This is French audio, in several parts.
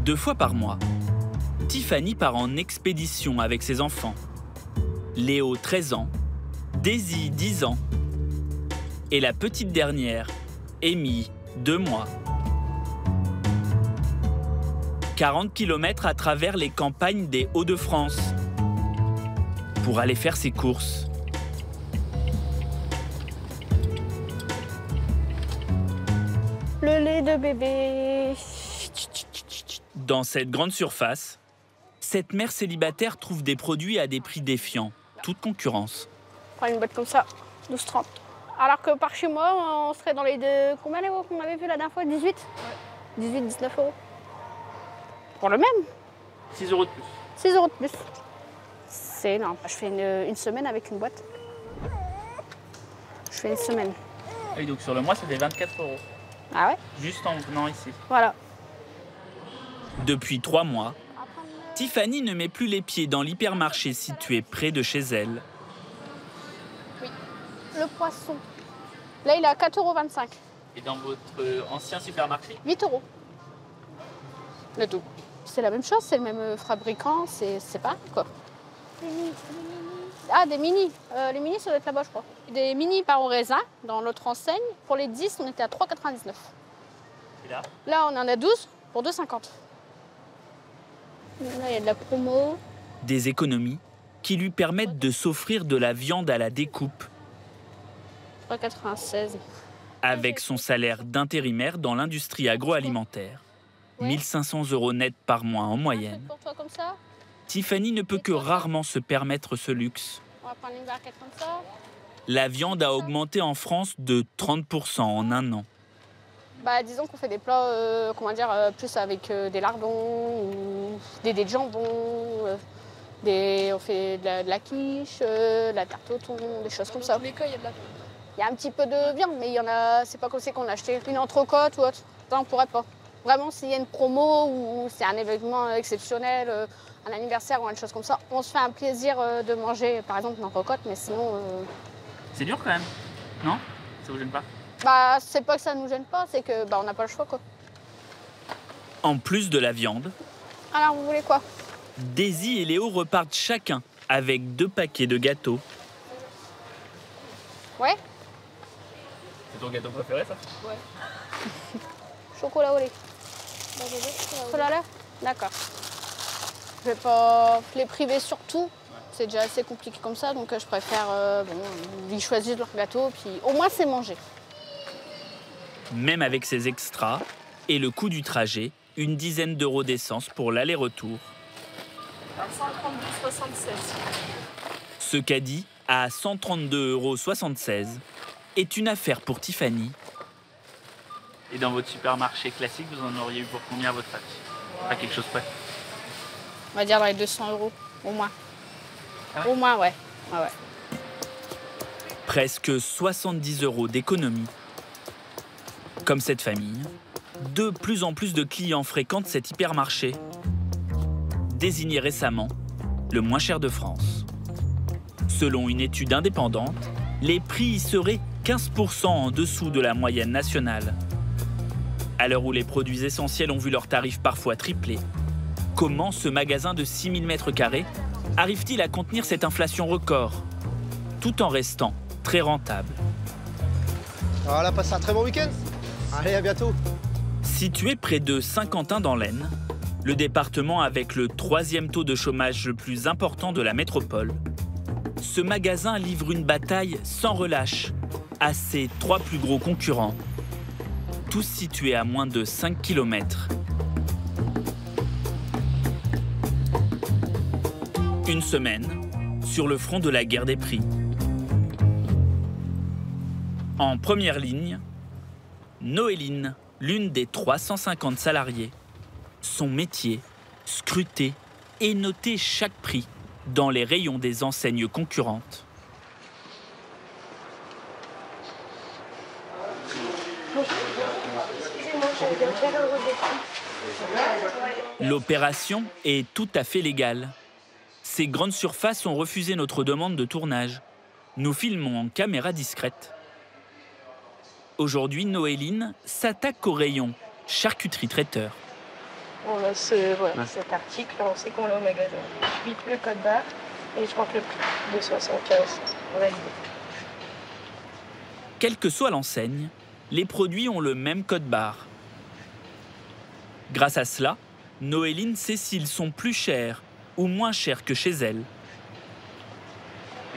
2 fois par mois, Tiffany part en expédition avec ses enfants. Léo, 13 ans, Daisy, 10 ans, et la petite dernière, Amy, 2 mois. 40 km à travers les campagnes des Hauts-de-France pour aller faire ses courses. Le lait de bébé. Dans cette grande surface, cette mère célibataire trouve des produits à des prix défiant toute concurrence. On prend une boîte comme ça, 12,30. Alors que par chez moi, on serait dans les deux... Combien d'euros qu'on avait vu la dernière fois? 18 ouais. 18, 19 euros. Pour le même. 6 euros de plus. 6 euros de plus. C'est énorme. Je fais une semaine avec une boîte. Je fais une semaine. Et donc sur le mois, ça fait 24 euros. Ah ouais? Juste en venant ici. Voilà. Depuis 3 mois, Tiffany ne met plus les pieds dans l'hypermarché situé près de chez elle. Oui. Le poisson. Là, il est à 4,25 euros. Et dans votre ancien supermarché? 8 euros. Le tout. C'est la même chose, c'est le même fabricant, c'est pareil quoi. Ah, des mini. Les mini, ça doit être là-bas, je crois. Des mini par au raisin dans l'autre enseigne. Pour les 10, on était à 3,99. Et là? Là, on en a 12 pour 2,50. Là, il y a de la promo. Des économies qui lui permettent de s'offrir de la viande à la découpe. 3,96. Avec son salaire d'intérimaire dans l'industrie agroalimentaire. 1 500 € net par mois en moyenne. Pour toi comme ça. Tiffany ne peut que rarement se permettre ce luxe. On va prendre une barquette comme ça. La viande a augmenté en France de 30% en un an. Bah, disons qu'on fait des plats, plus avec des lardons, ou des dés de jambon, on fait de la quiche, de la tarte au thon, des choses comme ça. Dans tous les cas, il y a de la viande. Il y a un petit peu de viande, mais il y en a, c'est pas comme c'est qu'on a acheté une entrecôte ou autre. Ça, on pourrait pas. Vraiment, s'il y a une promo ou c'est un événement exceptionnel, un anniversaire ou une chose comme ça, on se fait un plaisir de manger, par exemple, une entrecôte, mais sinon... C'est dur quand même, non? Ça vous gêne pas? Bah, c'est pas que ça nous gêne pas, c'est que on n'a pas le choix, quoi. En plus de la viande, alors, vous voulez quoi? Daisy et Léo repartent chacun avec 2 paquets de gâteaux. Ouais? C'est ton gâteau préféré, ça? Ouais. Chocolat au lait. Chocolat au lait? D'accord. Je vais pas les priver sur tout. C'est déjà assez compliqué comme ça, donc je préfère ils choisissent leur gâteau, puis au moins c'est mangé. Même avec ces extras et le coût du trajet, une dizaine d'euros d'essence pour l'aller-retour. 132,76. Ce caddie à 132,76 € est une affaire pour Tiffany. Et dans votre supermarché classique, vous en auriez eu pour combien à votre avis? Pas quelque chose près? On va dire dans les 200 €, au moins. Ah ouais? Au moins, ouais. Ah ouais. Presque 70 € d'économie. Comme cette famille, de plus en plus de clients fréquentent cet hypermarché, désigné récemment le moins cher de France. Selon une étude indépendante, les prix y seraient 15% en dessous de la moyenne nationale. À l'heure où les produits essentiels ont vu leurs tarifs parfois tripler, comment ce magasin de 6000 m² arrive-t-il à contenir cette inflation record, tout en restant très rentable? Voilà, passez un très bon week-end. Allez, à bientôt. Situé près de Saint-Quentin dans l'Aisne, le département avec le 3e taux de chômage le plus important de la métropole, ce magasin livre une bataille sans relâche à ses 3 plus gros concurrents, tous situés à moins de 5 km. Une semaine sur le front de la guerre des prix. En première ligne, Noéline, l'une des 350 salariés. Son métier, scruter et noter chaque prix dans les rayons des enseignes concurrentes. L'opération est tout à fait légale. Ces grandes surfaces ont refusé notre demande de tournage. Nous filmons en caméra discrète. Aujourd'hui, Noéline s'attaque au rayon charcuterie traiteur. On a cet article, on sait qu'on l'a au magasin. Je bip le code barre et je rentre le prix de 75. Validé. Quelle que soit l'enseigne, les produits ont le même code barre. Grâce à cela, Noéline sait s'ils sont plus chers ou moins chers que chez elle.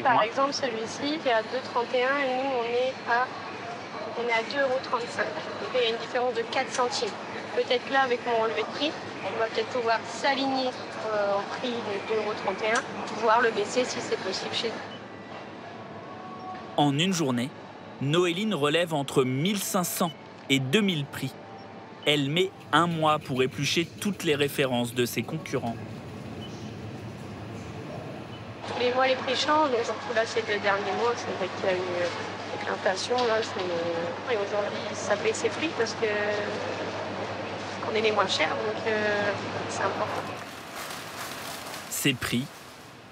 Par exemple, celui-ci est à 2,31 et nous, on est à 2,35 €. Donc il y a une différence de 4 centimes. Peut-être que là, avec mon relevé de prix, on va peut-être pouvoir s'aligner au prix de 2,31 €, voire le baisser si c'est possible chez nous. En une journée, Noéline relève entre 1500 et 2000 prix. Elle met un mois pour éplucher toutes les références de ses concurrents. Tous les mois, les prix changent, donc surtout là, ces 2 derniers mois, c'est vrai qu'il y a eu avec l'inflation, là, et aujourd'hui, ça baisse ses prix parce qu'on est les moins chers, donc c'est important. Ces prix,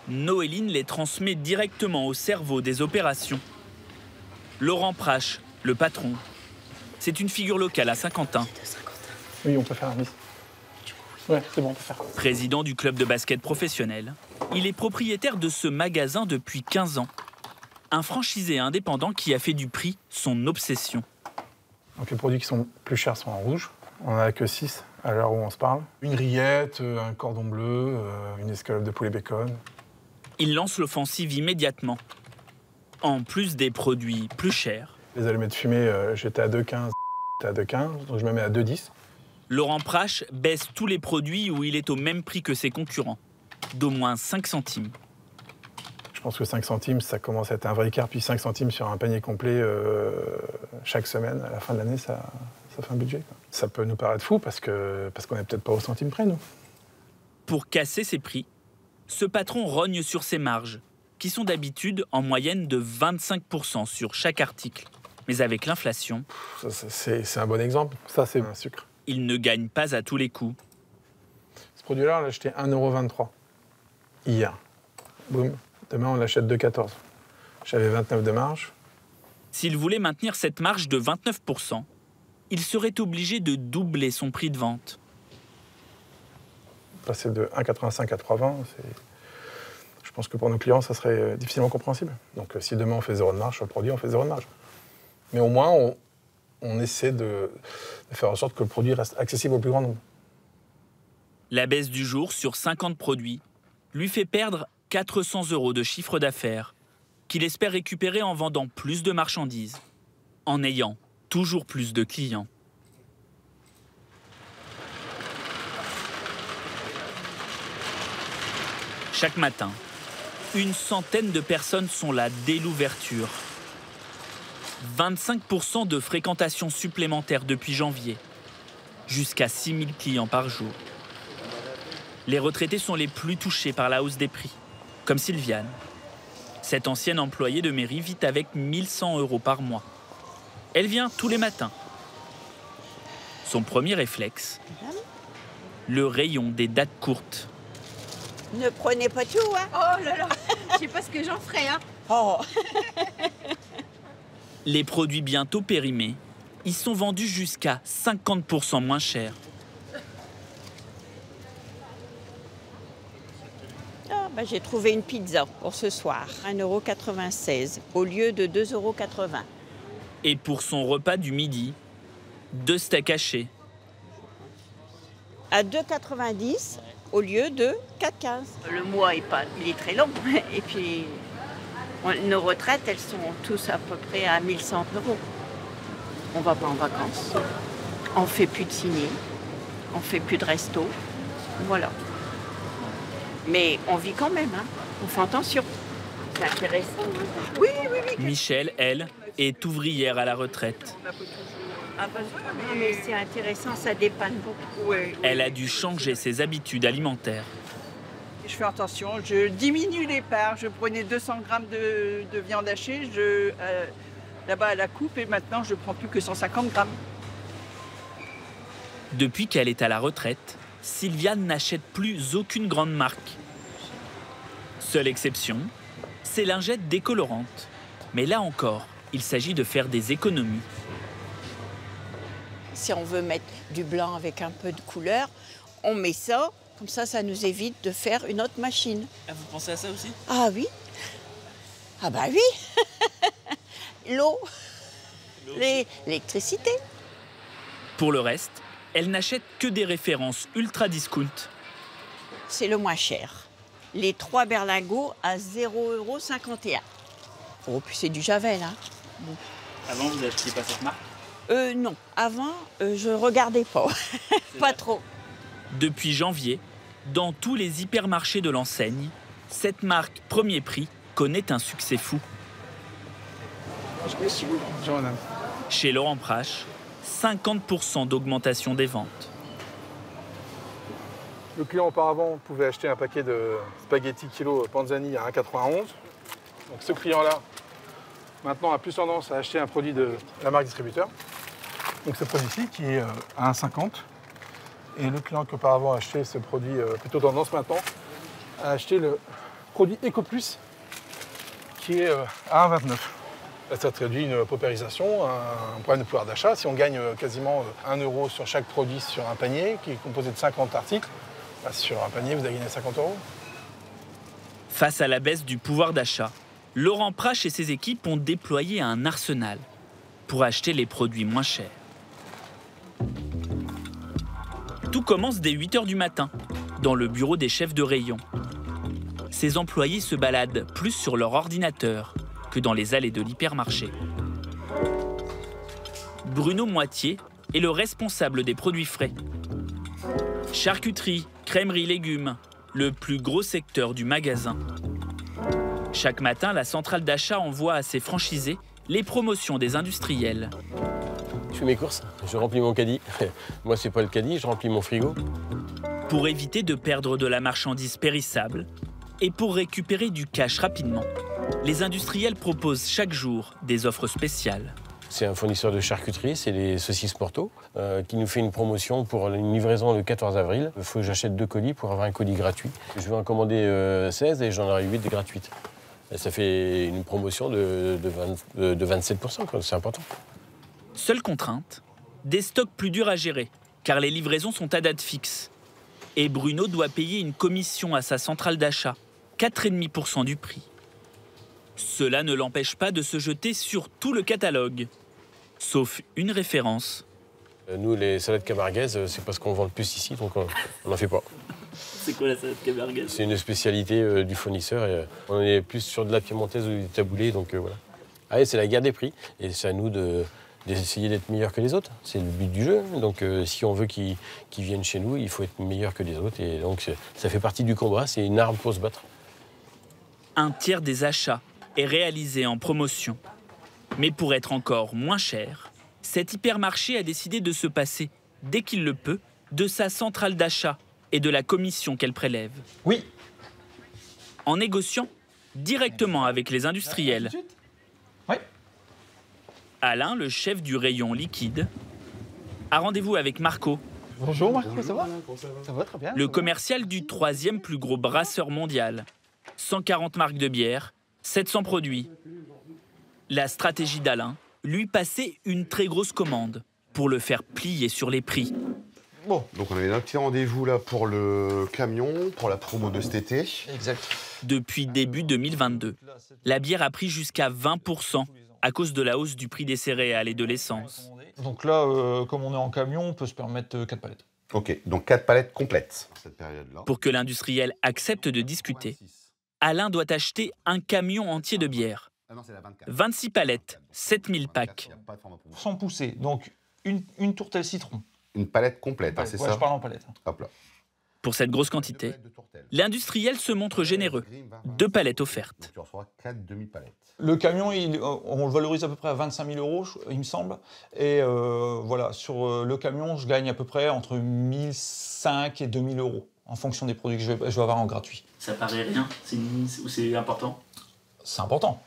Noéline les transmet directement au cerveau des opérations. Laurent Prache, le patron, c'est une figure locale à Saint-Quentin. Oui, on peut faire un bis. Ouais, c'est bon, on peut faire. Président du club de basket professionnel, il est propriétaire de ce magasin depuis 15 ans. Un franchisé indépendant qui a fait du prix son obsession. Donc les produits qui sont plus chers sont en rouge. On n'en a que 6 à l'heure où on se parle. Une rillette, un cordon bleu, une escalope de poulet bacon. Il lance l'offensive immédiatement. En plus des produits plus chers. Les allumettes fumées, j'étais à 2,15, j'étais à 2,15, donc je me mets à 2,10. Laurent Prache baisse tous les produits où il est au même prix que ses concurrents, d'au moins 5 centimes. Je pense que 5 centimes, ça commence à être un vrai écart. Puis 5 centimes sur un panier complet chaque semaine, à la fin de l'année, ça fait un budget, quoi. Ça peut nous paraître fou parce qu'on n'est peut-être pas au centime près, nous. Pour casser ses prix, ce patron rogne sur ses marges, qui sont d'habitude en moyenne de 25% sur chaque article. Mais avec l'inflation, c'est un bon exemple. Ça, c'est un sucre. Il ne gagne pas à tous les coups. Ce produit-là, on l'a acheté 1,23 € hier. Boum. Demain, on l'achète 2,14 €. J'avais 29 de marge. S'il voulait maintenir cette marge de 29%, il serait obligé de doubler son prix de vente. Passer de 1,85 à 3,20, je pense que pour nos clients, ça serait difficilement compréhensible. Donc si demain on fait 0 de marge sur le produit, on fait 0 de marge. Mais au moins, on essaie de faire en sorte que le produit reste accessible au plus grand nombre. La baisse du jour sur 50 produits lui fait perdre 400 € de chiffre d'affaires, qu'il espère récupérer en vendant plus de marchandises, en ayant toujours plus de clients. Chaque matin, une centaine de personnes sont là dès l'ouverture. 25% de fréquentation supplémentaire depuis janvier, jusqu'à 6000 clients par jour. Les retraités sont les plus touchés par la hausse des prix, comme Sylviane. Cette ancienne employée de mairie vit avec 1100 € par mois. Elle vient tous les matins. Son premier réflexe, le rayon des dates courtes. Ne prenez pas tout, hein. Oh là là, je sais pas ce que j'en ferai, hein. Oh. Les produits bientôt périmés, ils sont vendus jusqu'à 50% moins cher. Ah, bah, j'ai trouvé une pizza pour ce soir, 1,96 € au lieu de 2,80 €. Et pour son repas du midi, 2 steaks hachés. À 2,90 € au lieu de 4,15 €. Le mois il est très long. Et puis, nos retraites, elles sont tous à peu près à 1100 €. On ne va pas en vacances. On ne fait plus de ciné. On ne fait plus de resto. Voilà. Mais on vit quand même, hein. On fait attention. C'est intéressant. Hein. Oui. Michel, elle, est ouvrière à la retraite. Ah bah, mais c'est intéressant, ça dépanne beaucoup. Ouais. Elle a dû changer ses habitudes alimentaires. Je fais attention, je diminue les parts. Je prenais 200 grammes de viande hachée là-bas à la coupe et maintenant je ne prends plus que 150 grammes. Depuis qu'elle est à la retraite, Sylviane n'achète plus aucune grande marque. Seule exception, ses lingettes décolorantes. Mais là encore, il s'agit de faire des économies. Si on veut mettre du blanc avec un peu de couleur, On met ça, comme ça nous évite de faire une autre machine. Ah, vous pensez à ça aussi? Ah oui. Ah bah oui. L'eau, l'électricité. Pour le reste, elle n'achète que des références ultra discount. C'est le moins cher. Les 3 berlingots à 0,51 €. Oh, puis c'est du Javel, hein. Bon. Avant, vous n'achetiez pas cette marque? Non, avant, je regardais pas. Pas trop. Depuis janvier, dans tous les hypermarchés de l'enseigne, cette marque Premier Prix connaît un succès fou. Chez Laurent Prache, 50% d'augmentation des ventes. Le client auparavant pouvait acheter un paquet de spaghettis kilo Panzani à 1,91 €. Donc ce client-là, maintenant, a plus tendance à acheter un produit de la marque distributeur. Donc ce produit-ci qui est à 1,50 €. Et le client qui auparavant achetait ce produit plutôt tendance maintenant a acheté le produit Eco Plus qui est à 1,29 €. Là, ça traduit une paupérisation, un problème de pouvoir d'achat. Si on gagne quasiment 1 € sur chaque produit sur un panier qui est composé de 50 articles, bah, sur un panier, vous avez gagné 50 €. Face à la baisse du pouvoir d'achat, Laurent Prache et ses équipes ont déployé un arsenal pour acheter les produits moins chers. Tout commence dès 8 h du matin, dans le bureau des chefs de rayon. Ces employés se baladent plus sur leur ordinateur que dans les allées de l'hypermarché. Bruno Moitié est le responsable des produits frais. Charcuterie, crèmerie, légumes, le plus gros secteur du magasin. Chaque matin, la centrale d'achat envoie à ses franchisés les promotions des industriels. Je fais mes courses, je remplis mon caddie. Moi, c'est pas le caddie, je remplis mon frigo. Pour éviter de perdre de la marchandise périssable et pour récupérer du cash rapidement, les industriels proposent chaque jour des offres spéciales. C'est un fournisseur de charcuterie, c'est les saucisses Porto, qui nous fait une promotion pour une livraison le 14 avril. Il faut que j'achète 2 colis pour avoir un colis gratuit. Je vais en commander 16 et j'en aurai 8 gratuites. Et ça fait une promotion de 27%, quoi. C'est important. Seule contrainte, des stocks plus durs à gérer, car les livraisons sont à date fixe. Et Bruno doit payer une commission à sa centrale d'achat, 4,5% du prix. Cela ne l'empêche pas de se jeter sur tout le catalogue, sauf une référence. Nous, les salades camarguaises, c'est pas ce qu'on vend le plus ici, donc on n'en fait pas. C'est quoi la salade camarguaise? C'est une spécialité du fournisseur. Et, on est plus sur de la piémontaise ou du taboulé, donc voilà. Ah, c'est la guerre des prix, et c'est à nous d'essayer d'être meilleurs que les autres. C'est le but du jeu. Donc si on veut qu'ils viennent chez nous, il faut être meilleur que les autres. Et donc ça fait partie du combat, c'est une arme pour se battre. Un tiers des achats est réalisé en promotion. Mais pour être encore moins cher, cet hypermarché a décidé de se passer, dès qu'il le peut, de sa centrale d'achat et de la commission qu'elle prélève. Oui. En négociant directement avec les industriels. Oui. Alain, le chef du rayon liquide, a rendez-vous avec Marco. Bonjour Marco, ça va? Ça va très bien. Le commercial du 3e plus gros brasseur mondial. 140 marques de bière, 700 produits. La stratégie d'Alain, lui passer une très grosse commande pour le faire plier sur les prix. Bon, donc on avait un petit rendez-vous là pour le camion, pour la promo de cet été. Exact. Depuis début 2022, la bière a pris jusqu'à 20% à cause de la hausse du prix des céréales et de l'essence. Donc là, comme on est en camion, on peut se permettre 4 palettes. Ok, donc 4 palettes complètes cette période-là. Pour que l'industriel accepte de discuter, Alain doit acheter un camion entier de bière. 26 palettes, 7000 packs. Sans pousser, donc une tourtelle citron. Une palette complète, Ouais, c'est ouais, ça? je parle en palette. Hop là. Pour cette grosse quantité, l'industriel se montre généreux. 2 palettes offertes. Tu recevras 4 demi-palettes. Le camion, on le valorise à peu près à 25 000 €, il me semble. Et voilà, sur le camion, je gagne à peu près entre 1 500 et 2 000 € en fonction des produits que je vais avoir en gratuit. Ça paraît rien, c'est important? C'est important.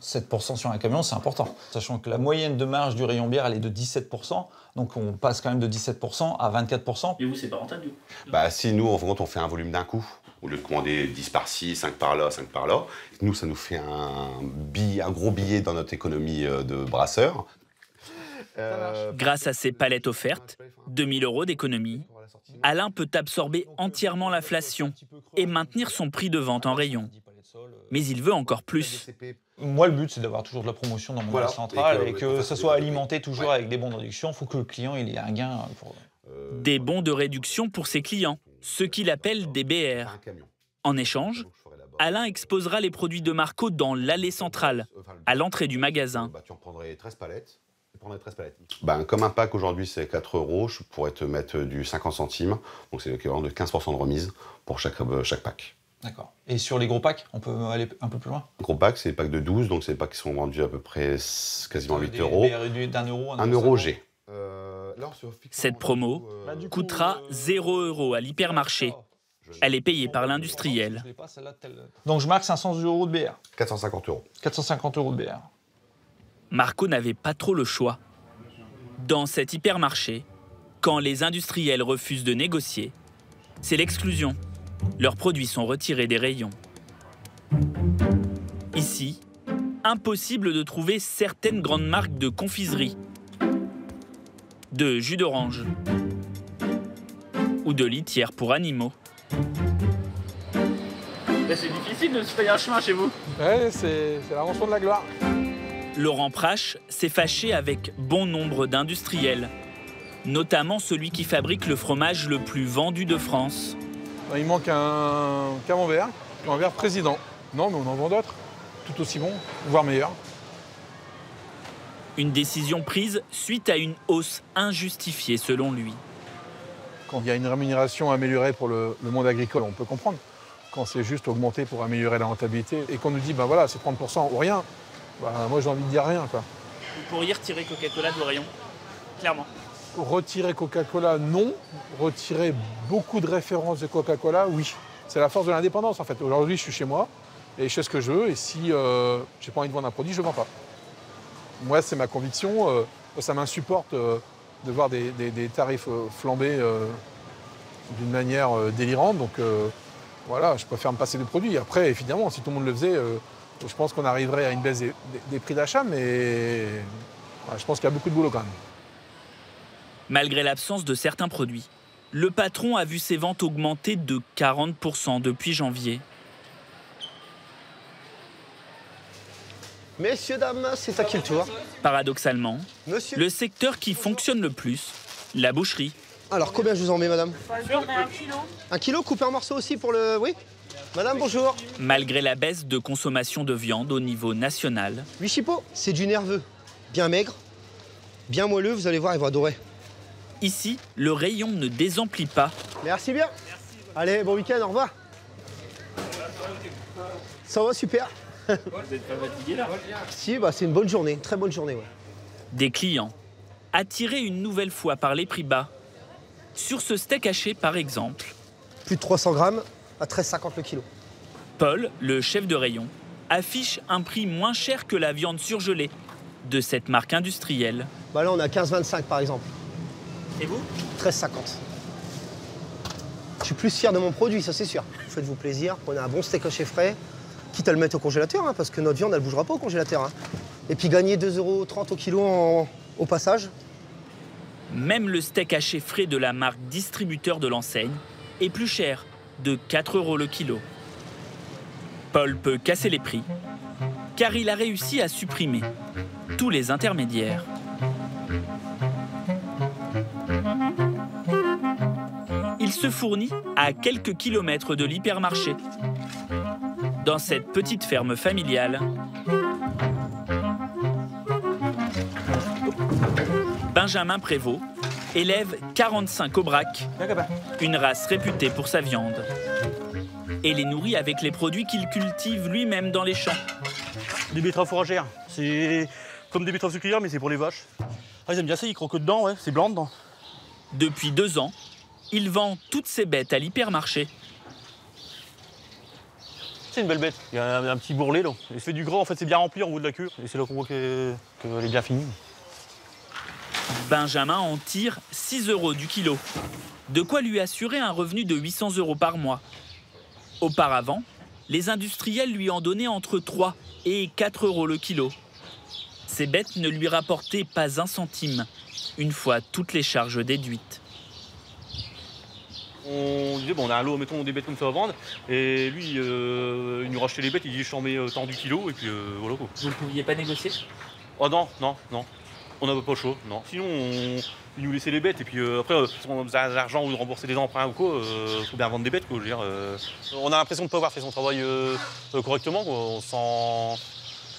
7% sur un camion, c'est important. Sachant que la moyenne de marge du rayon bière, elle est de 17%. Donc on passe quand même de 17% à 24%. Et vous, c'est pas rentable, du coup? Bah si nous, en fait, on fait un volume d'un coup. Au lieu de commander 10 par-ci, 5 par-là, 5 par-là. Nous, ça nous fait un gros billet dans notre économie de brasseur. Grâce à ces palettes offertes, 2 000 € d'économie Alain peut absorber entièrement l'inflation et maintenir son prix de vente en rayon. Mais il veut encore plus. Moi, le but, c'est d'avoir toujours de la promotion dans mon magasin central et que ça soit alimenté toujours avec des bons de réduction. Il faut que le client il ait un gain. Des bons de réduction pour ses clients, ceux qu'il appelle des BR. En échange, Alain exposera les produits de Marco dans l'allée centrale, à l'entrée du magasin. Tu en prendrais 13 palettes. Comme un pack aujourd'hui c'est 4 €, je pourrais te mettre du 50 centimes, donc c'est l'équivalent de 15% de remise pour chaque pack. D'accord. Et sur les gros packs, on peut aller un peu plus loin? Gros packs, c'est les packs de 12, donc c'est les packs qui sont vendus à peu près quasiment 8 €. D'un euro, 1 € G. Cette promo coûtera 0 € à l'hypermarché. Elle est payée par l'industriel. Donc je marque 500 € de BR. 450 €. 450 € de BR. Marco n'avait pas trop le choix. Dans cet hypermarché, quand les industriels refusent de négocier, c'est l'exclusion. Leurs produits sont retirés des rayons. Ici, impossible de trouver certaines grandes marques de confiserie, de jus d'orange ou de litière pour animaux. C'est difficile de se payer un chemin chez vous. Ouais, c'est la rançon de la gloire. Laurent Prache s'est fâché avec bon nombre d'industriels, notamment celui qui fabrique le fromage le plus vendu de France. Il manque un camembert président. Non, mais on en vend d'autres, tout aussi bons, voire meilleurs. Une décision prise suite à une hausse injustifiée selon lui. Quand il y a une rémunération améliorée pour le monde agricole, on peut comprendre. Quand c'est juste augmenté pour améliorer la rentabilité et qu'on nous dit, voilà, c'est 30% ou rien, moi j'ai envie de dire rien, quoi. Vous pourriez retirer Coca-Cola de vos rayons, clairement. Retirer Coca-Cola, non. Retirer beaucoup de références de Coca-Cola, oui. C'est la force de l'indépendance, en fait. Aujourd'hui, je suis chez moi et je fais ce que je veux. Et si j'ai pas envie de vendre un produit, je ne le vends pas. Moi, c'est ma conviction. Ça m'insupporte de voir des tarifs flambés d'une manière délirante. Donc, voilà, je préfère me passer de produits. Après, évidemment, si tout le monde le faisait, je pense qu'on arriverait à une baisse des prix d'achat. Mais je pense qu'il y a beaucoup de boulot quand même. Malgré l'absence de certains produits, le patron a vu ses ventes augmenter de 40% depuis janvier. Messieurs, dames, c'est ça qui est le tour. Paradoxalement, Monsieur. le secteur qui fonctionne le plus, la boucherie. Alors, combien je vous en mets, madame? J'en ai 1 kilo. 1 kilo coupé en morceaux aussi pour le... Oui. Madame, bonjour. Malgré la baisse de consommation de viande au niveau national. 8 chipots, c'est du nerveux. Bien maigre, bien moelleux, vous allez voir, ils vont adorer. Ici, le rayon ne désemplit pas. Merci bien. Allez, bon week-end, au revoir. Ça va, super. Vous n'êtes pas fatigué là? Si, c'est une bonne journée, une très bonne journée. Ouais. Des clients, attirés une nouvelle fois par les prix bas. Sur ce steak haché, par exemple. Plus de 300 grammes à 13,50 le kilo. Paul, le chef de rayon, affiche un prix moins cher que la viande surgelée de cette marque industrielle. Là, on est à 15,25 par exemple. Et vous? 13,50. Je suis plus fier de mon produit, ça c'est sûr. Faites-vous plaisir, prenez un bon steak haché frais, quitte à le mettre au congélateur, parce que notre viande, elle ne bougera pas au congélateur. Et puis gagner 2,30 € au kilo au passage. Même le steak haché frais de la marque distributeur de l'enseigne est plus cher, de 4 € le kilo. Paul peut casser les prix, car il a réussi à supprimer tous les intermédiaires. Il se fournit à quelques kilomètres de l'hypermarché. Dans cette petite ferme familiale, Benjamin Prévost élève 45 aubracs, une race réputée pour sa viande, et les nourrit avec les produits qu'il cultive lui-même dans les champs. Des betteraves fourragères, c'est comme des betteraves sucrières mais c'est pour les vaches. Ils aiment bien ça, ils croquent dedans, ouais, c'est blanc dedans. Depuis 2 ans, il vend toutes ses bêtes à l'hypermarché. C'est une belle bête, il y a un petit bourrelet là. Il se fait du gras, en fait c'est bien rempli en haut de la cure, et c'est là qu'on voit qu'elle est bien finie. Benjamin en tire 6 € du kilo, de quoi lui assurer un revenu de 800 € par mois. Auparavant, les industriels lui en donnaient entre 3 et 4 € le kilo. Ces bêtes ne lui rapportaient pas un centime, une fois toutes les charges déduites. On disait, bon, on a un lot, mettons, des bêtes comme ça à vendre. Et lui, il nous rachetait les bêtes, il dit, je t'en mets tant du kilo, et puis voilà quoi. Vous ne pouviez pas négocier? Oh non. On n'avait pas le choix, non. Sinon, il nous laissait les bêtes, et puis après, si on a de l'argent ou de rembourser des emprunts ou quoi, faut bien vendre des bêtes, quoi. Je veux dire, on a l'impression de ne pas avoir fait son travail correctement, quoi. On se sent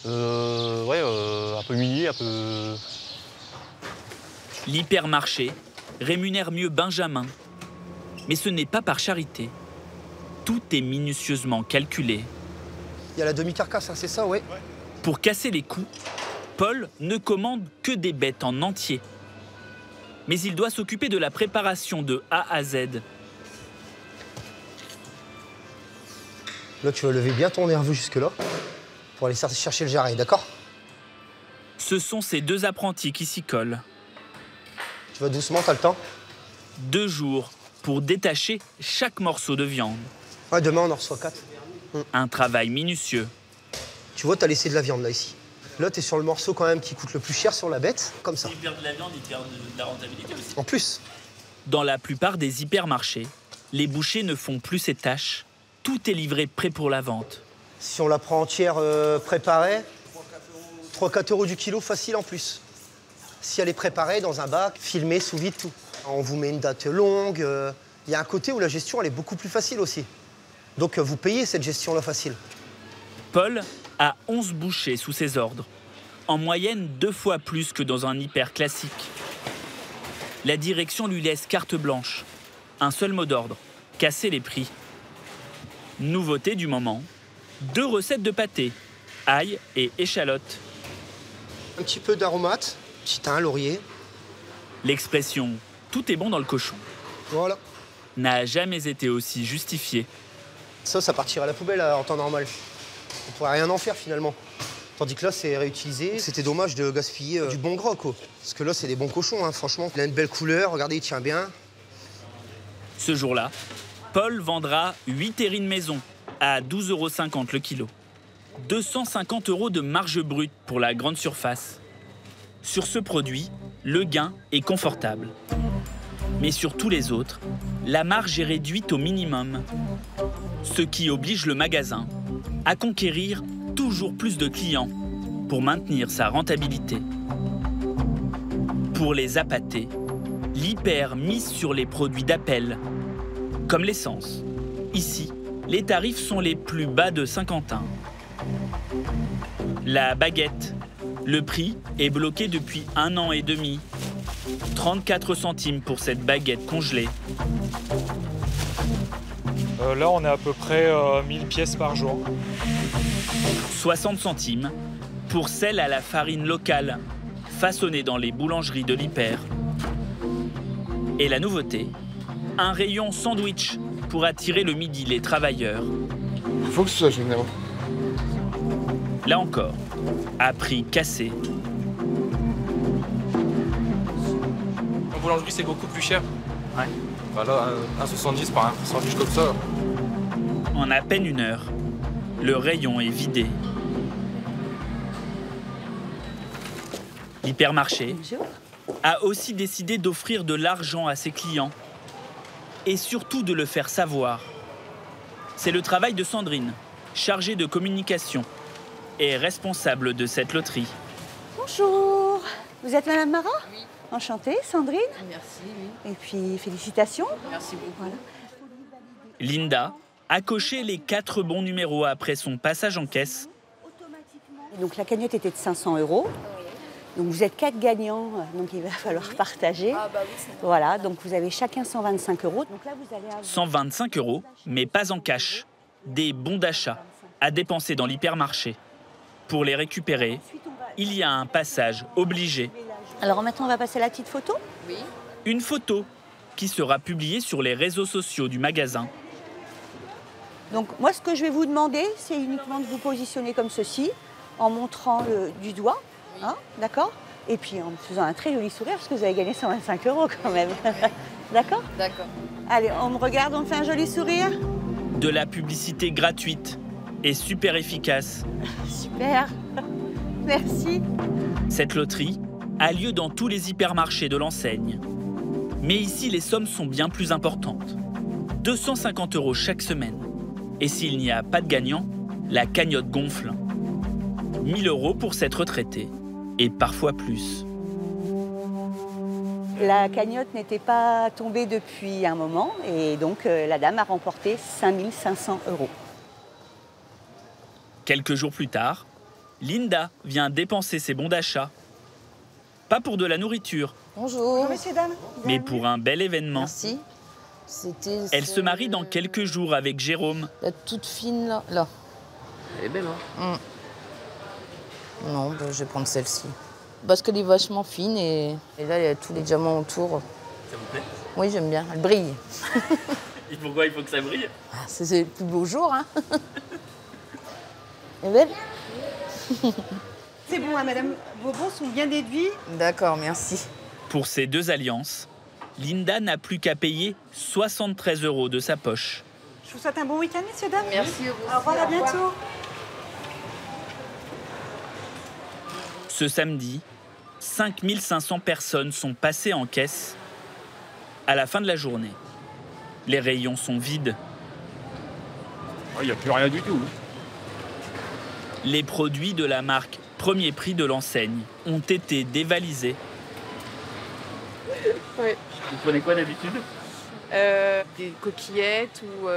un peu humilié, un peu... L'hypermarché rémunère mieux Benjamin. Mais ce n'est pas par charité. Tout est minutieusement calculé. Il y a la demi-carcasse, hein, c'est ça, ouais. Pour casser les coûts, Paul ne commande que des bêtes en entier. Mais il doit s'occuper de la préparation de A à Z. Là, tu vas lever bien ton nerveux jusque-là pour aller chercher le jarret, d'accord? Ce sont ces deux apprentis qui s'y collent. Tu vas doucement, t'as le temps? 2 jours pour détacher chaque morceau de viande. Ouais, demain, on en reçoit 4. Un travail minutieux. Tu vois, t'as laissé de la viande, là, ici. Là, t'es sur le morceau, quand même, qui coûte le plus cher sur la bête, comme ça. S'il perd de la viande, il perd de la rentabilité aussi. En plus. Dans la plupart des hypermarchés, les bouchers ne font plus ces tâches. Tout est livré prêt pour la vente. Si on la prend entière préparée, 3-4 € du kilo, facile en plus. Si elle est préparée dans un bac, filmée, sous vide, tout. On vous met une date longue. Il y a un côté où la gestion, elle est beaucoup plus facile aussi. Donc, vous payez cette gestion-là facile. Paul a 11 bouchers sous ses ordres. En moyenne, 2 fois plus que dans un hyper classique. La direction lui laisse carte blanche. Un seul mot d'ordre, casser les prix. Nouveauté du moment, 2 recettes de pâté, ail et échalote. Un petit peu d'aromates, petit thym, laurier. L'expression « tout est bon dans le cochon » Voilà. n'a jamais été aussi justifiée. Ça partirait à la poubelle en temps normal. On pourrait rien en faire finalement. Tandis que là, c'est réutilisé. C'était dommage de gaspiller du bon gras, quoi. Parce que là, c'est des bons cochons, hein, franchement. Il a une belle couleur, regardez, il tient bien. Ce jour-là, Paul vendra 8 terrines maison à 12,50 € le kilo. 250 € de marge brute pour la grande surface. Sur ce produit, le gain est confortable. Mais sur tous les autres, la marge est réduite au minimum. Ce qui oblige le magasin à conquérir toujours plus de clients pour maintenir sa rentabilité. Pour les appâtés, l'hyper mise sur les produits d'appel, comme l'essence. Ici, les tarifs sont les plus bas de Saint-Quentin. La baguette, le prix est bloqué depuis 1 an et demi. 34 centimes pour cette baguette congelée. Là, on est à peu près 1000 pièces par jour. 60 centimes pour celle à la farine locale, façonnée dans les boulangeries de l'hyper. Et la nouveauté, un rayon sandwich pour attirer le midi les travailleurs. Il faut que ce soit généreux. Là encore, à prix cassé. En boulangerie, c'est beaucoup plus cher. Ouais. Voilà, 1,70 par un sandwich comme ça. En à peine 1 heure, le rayon est vidé. L'hypermarché a aussi décidé d'offrir de l'argent à ses clients et surtout de le faire savoir. C'est le travail de Sandrine, chargée de communication et responsable de cette loterie. Bonjour, vous êtes Madame Marat? Oui. Enchantée, Sandrine. Merci, oui. Et puis félicitations. Merci beaucoup. Voilà. Linda a coché les 4 bons numéros après son passage en caisse. Et donc la cagnotte était de 500 €. Donc vous êtes 4 gagnants, donc il va falloir partager. Ah bah oui, c'est ça. Voilà, donc vous avez chacun 125 €. Donc là vous allez avoir... 125 €, mais pas en cash. Des bons d'achat à dépenser dans l'hypermarché. Pour les récupérer, il y a un passage obligé. Alors maintenant on va passer à la petite photo. Oui. Une photo qui sera publiée sur les réseaux sociaux du magasin. Donc moi ce que je vais vous demander, c'est uniquement de vous positionner comme ceci, en montrant du doigt. Hein, d'accord? Et puis en me faisant un très joli sourire, parce que vous avez gagné 125 € quand même. D'accord? D'accord. Allez, on me regarde, on me fait un joli sourire. De la publicité gratuite et super efficace. Super. Merci. Cette loterie a lieu dans tous les hypermarchés de l'enseigne. Mais ici, les sommes sont bien plus importantes. 250 € chaque semaine. Et s'il n'y a pas de gagnant, la cagnotte gonfle. 1 000 € pour cette retraitée, et parfois plus. La cagnotte n'était pas tombée depuis un moment et donc la dame a remporté 5 500 €. Quelques jours plus tard, Linda vient dépenser ses bons d'achat. Pas pour de la nourriture, Bonjour. Bonjour, messieurs, dames. mais pour un bel événement. Merci. Elle se marie dans quelques jours avec Jérôme. La toute fine là. Là. Elle est belle, hein? Non, bah, je vais prendre celle-ci. Parce qu'elle est vachement fine et là, il y a tous les diamants autour. Ça vous plaît? Oui, j'aime bien. Elle brille. Et pourquoi il faut que ça brille? Ah, c'est le plus beau jour, hein. Elle est belle? C'est bon, hein, madame. Vos bons sont bien déduits. D'accord, merci. Pour ces deux alliances, Linda n'a plus qu'à payer 73 € de sa poche. Je vous souhaite un bon week-end, messieurs, dames. Merci. Au revoir, à bientôt. Ce samedi, 5 500 personnes sont passées en caisse. À la fin de la journée, les rayons sont vides. Il n'y a plus rien du tout. Les produits de la marque Premier Prix de l'enseigne ont été dévalisés. Oui. Vous prenez quoi d'habitude? Des coquillettes ou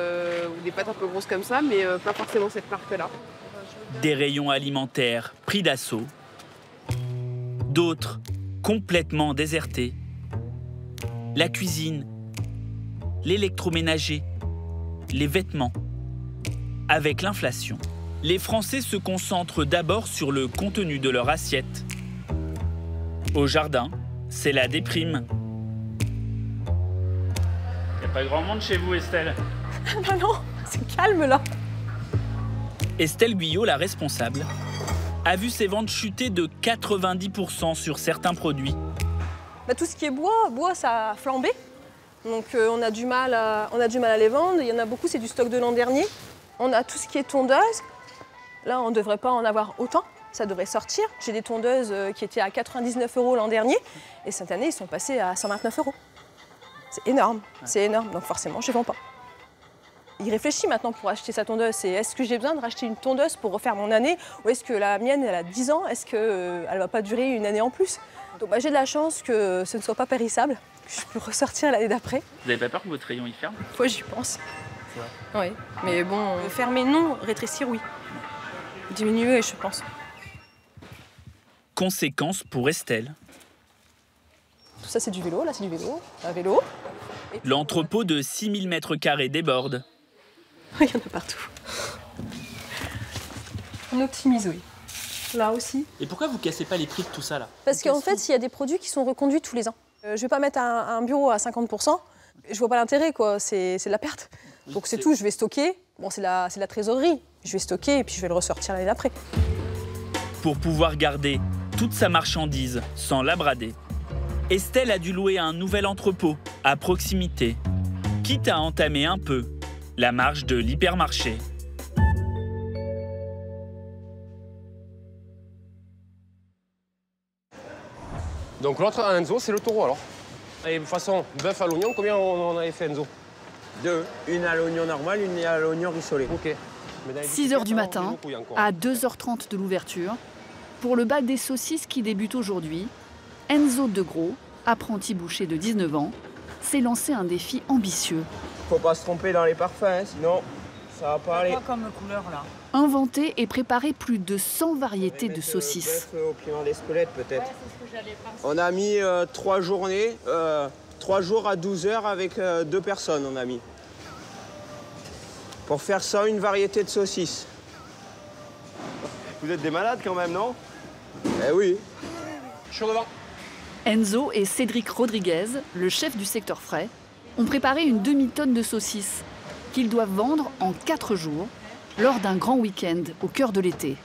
des pâtes un peu grosses comme ça, mais pas forcément cette marque-là. Des rayons alimentaires pris d'assaut. D'autres complètement désertés. La cuisine, l'électroménager, les vêtements. Avec l'inflation, les Français se concentrent d'abord sur le contenu de leur assiette. Au jardin, c'est la déprime. Il n'y a pas grand monde chez vous, Estelle? Ah non, c'est calme là. Estelle Guyot, la responsable, a vu ses ventes chuter de 90% sur certains produits. Tout ce qui est bois, ça a flambé. Donc on a du mal à les vendre. Il y en a beaucoup, c'est du stock de l'an dernier. On a tout ce qui est tondeuse. Là, on ne devrait pas en avoir autant. Ça devrait sortir. J'ai des tondeuses qui étaient à 99 € l'an dernier. Et cette année, ils sont passés à 129 €. C'est énorme, c'est énorme. Donc forcément, je ne vends pas. Il réfléchit maintenant pour acheter sa tondeuse. C'est est-ce que j'ai besoin de racheter une tondeuse pour refaire mon année? Ou est-ce que la mienne, elle a 10 ans? Est-ce qu'elle ne va pas durer une année en plus? Donc j'ai de la chance que ce ne soit pas périssable, que je peux ressortir l'année d'après. Vous n'avez pas peur que votre rayon y ferme? Fois j'y pense. Oui, mais bon, fermer non, rétrécir oui. Diminuer, je pense. Conséquence pour Estelle. Tout ça c'est du vélo, là c'est du vélo, un vélo. L'entrepôt de 6000 m² déborde. Il y en a partout. On optimise, oui. Là aussi. Et pourquoi vous cassez pas les prix de tout ça là? Parce qu'en fait, il y a des produits qui sont reconduits tous les ans. Je vais pas mettre un bureau à 50%. Je vois pas l'intérêt, quoi. C'est de la perte. Donc c'est tout, je vais stocker. Bon, c'est la trésorerie. Je vais stocker et puis je vais le ressortir l'année d'après. Pour pouvoir garder toute sa marchandise sans la brader, Estelle a dû louer un nouvel entrepôt à proximité, quitte à entamer un peu la marge de l'hypermarché. Donc l'autre à Enzo, c'est le taureau alors. Et de toute façon, bœuf à l'oignon, combien on avait fait Enzo? 2. Une à l'oignon normal, une à l'oignon rissolé. Ok. 6 h du matin, à 2 h 30 de l'ouverture, pour le bal des saucisses qui débute aujourd'hui, Enzo Degros, apprenti boucher de 19 ans, s'est lancé un défi ambitieux. Faut pas se tromper dans les parfums, hein, sinon ça va pas aller. Quoi comme couleur là? Inventer et préparer plus de 100 variétés de saucisses. Bœuf au piment des squelettes peut-être. Ouais, c'est ce que j'allais penser. On a mis 3 journées, 3 jours à 12 heures avec 2 personnes on a mis. Pour faire ça, une variété de saucisses. Vous êtes des malades quand même, non? Eh oui. Je suis devant. Enzo et Cédric Rodriguez, le chef du secteur frais, ont préparé une demi-tonne de saucisses qu'ils doivent vendre en 4 jours lors d'un grand week-end au cœur de l'été.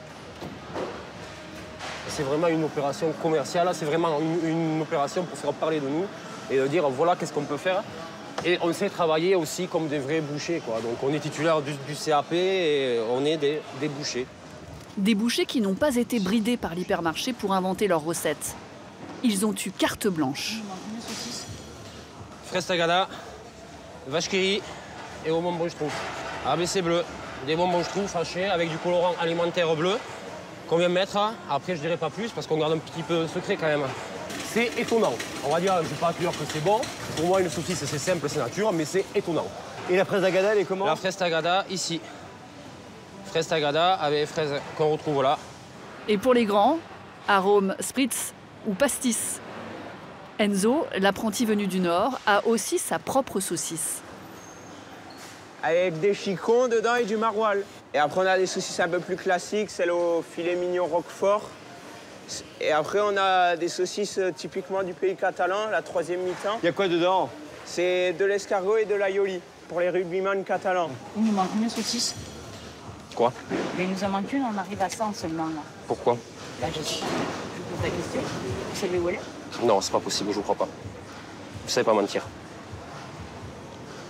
C'est vraiment une opération commerciale, c'est vraiment une opération pour faire parler de nous et de dire voilà qu'est-ce qu'on peut faire. Et on sait travailler aussi comme des vrais bouchers, quoi. Donc on est titulaire du CAP et on est des bouchers. Des bouchers qui n'ont pas été bridés par l'hypermarché pour inventer leurs recettes. Ils ont eu carte blanche. Fraise tagada, vache qui rit, et aux bonbons je trouve. ABC bleu, des bonbons je trouve fâchés avec du colorant alimentaire bleu qu'on vient de mettre. Après je dirais pas plus parce qu'on garde un petit peu secret quand même. C'est étonnant. On va dire, je ne vais pas dire que c'est bon. Pour moi une saucisse c'est simple, c'est nature, mais c'est étonnant. Et la fraise tagada, elle est comment? La fraise tagada ici. Fraise tagada avec les fraises qu'on retrouve là. Et pour les grands, arôme spritz ou pastis. Enzo, l'apprenti venu du Nord, a aussi sa propre saucisse. Avec des chicons dedans et du maroilles. Et après, on a des saucisses un peu plus classiques, celles au filet mignon roquefort. Et après, on a des saucisses typiquement du pays catalan, la troisième mi-temps. Il y a quoi dedans? C'est de l'escargot et de l'aioli, pour les rugbyman catalans. Il nous manque une saucisse. Quoi? Mais il nous en manque une, on arrive à 100 seulement là. Pourquoi? Là, je sais pas. Je vous pose la question. Vous savez où elle est? Non, c'est pas possible, je vous crois pas. Vous savez pas mentir.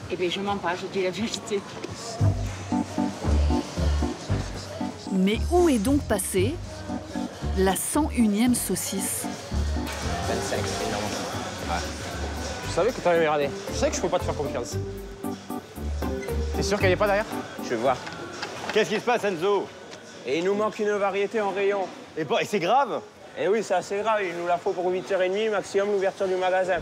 Eh bien, je mens pas, je dis la vérité. Mais où est donc passée la 101e saucisse? 25, c'est énorme. Ouais. Je savais que t'allais m'érader. Je savais que je peux pas te faire confiance. T'es sûr qu'elle est pas derrière? Je vais voir. Qu'est-ce qui se passe, Enzo? Et il nous manque une variété en rayon. Et c'est grave? Eh oui, c'est assez grave. Il nous la faut pour 8h30, maximum l'ouverture du magasin.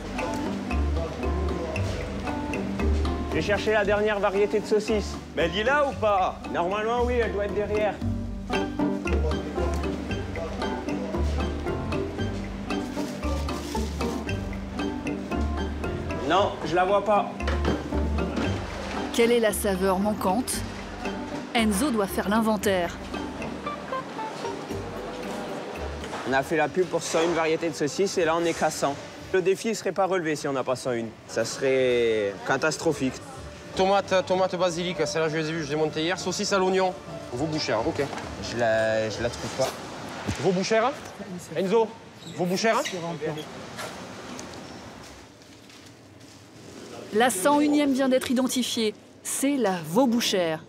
J'ai cherché la dernière variété de saucisse. Mais elle y est là ou pas? Normalement, oui, elle doit être derrière. Non, je la vois pas. Quelle est la saveur manquante? Enzo doit faire l'inventaire. On a fait la pub pour 101 variétés de saucisses et là, on est qu'à 100. Le défi ne serait pas relevé si on n'a pas 101. Ça serait catastrophique. Tomate basilic, celle-là je les ai vues, je les ai montées hier. Saucisse à l'oignon, veau bouchère, ok. Je la trouve pas. Veau bouchère? Enzo, veau bouchère? La 101e vient d'être identifiée. C'est la veau bouchère.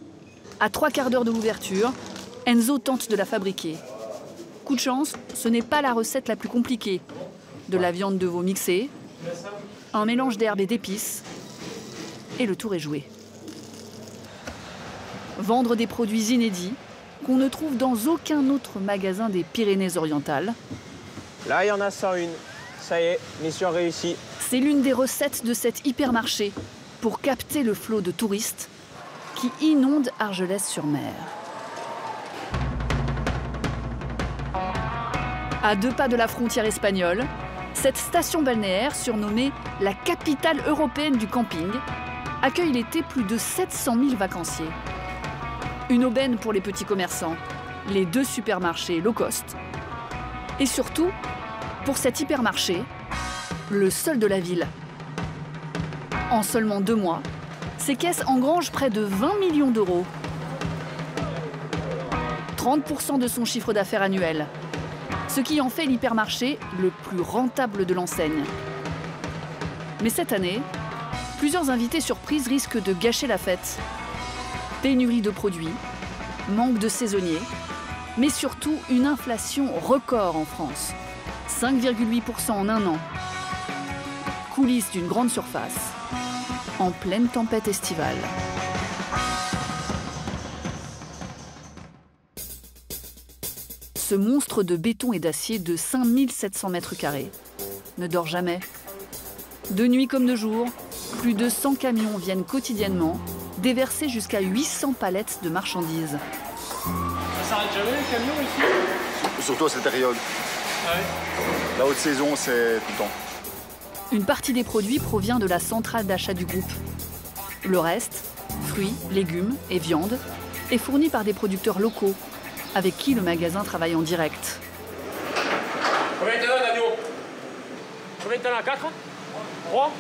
À 3/4 d'heure de l'ouverture, Enzo tente de la fabriquer. Coup de chance, ce n'est pas la recette la plus compliquée. De la viande de veau mixée, un mélange d'herbes et d'épices, et le tour est joué. Vendre des produits inédits qu'on ne trouve dans aucun autre magasin des Pyrénées-Orientales. Là, il y en a 101. Ça y est, mission réussie. C'est l'une des recettes de cet hypermarché pour capter le flot de touristes qui inonde Argelès-sur-Mer. À 2 pas de la frontière espagnole, cette station balnéaire, surnommée la capitale européenne du camping, accueille l'été plus de 700 000 vacanciers. Une aubaine pour les petits commerçants, les 2 supermarchés low cost. Et surtout, pour cet hypermarché, le seul de la ville. En seulement 2 mois, ces caisses engrangent près de 20 millions d'euros. 30% de son chiffre d'affaires annuel. Ce qui en fait l'hypermarché le plus rentable de l'enseigne. Mais cette année, plusieurs invités surprises risquent de gâcher la fête. Pénurie de produits, manque de saisonniers, mais surtout une inflation record en France. 5,8% en un an. Coulisses d'une grande surface, en pleine tempête estivale. Ce monstre de béton et d'acier de 5700 mètres carrés ne dort jamais. De nuit comme de jour, plus de 100 camions viennent quotidiennement déverser jusqu'à 800 palettes de marchandises. Ça s'arrête jamais les camions ici? Surtout à cette période. Ouais. La haute saison, c'est tout le temps. Une partie des produits provient de la centrale d'achat du groupe. Le reste, fruits, légumes et viande, est fourni par des producteurs locaux, avec qui le magasin travaille en direct. Combien t'en as d'agneau? Combien t'en as? 4? 3?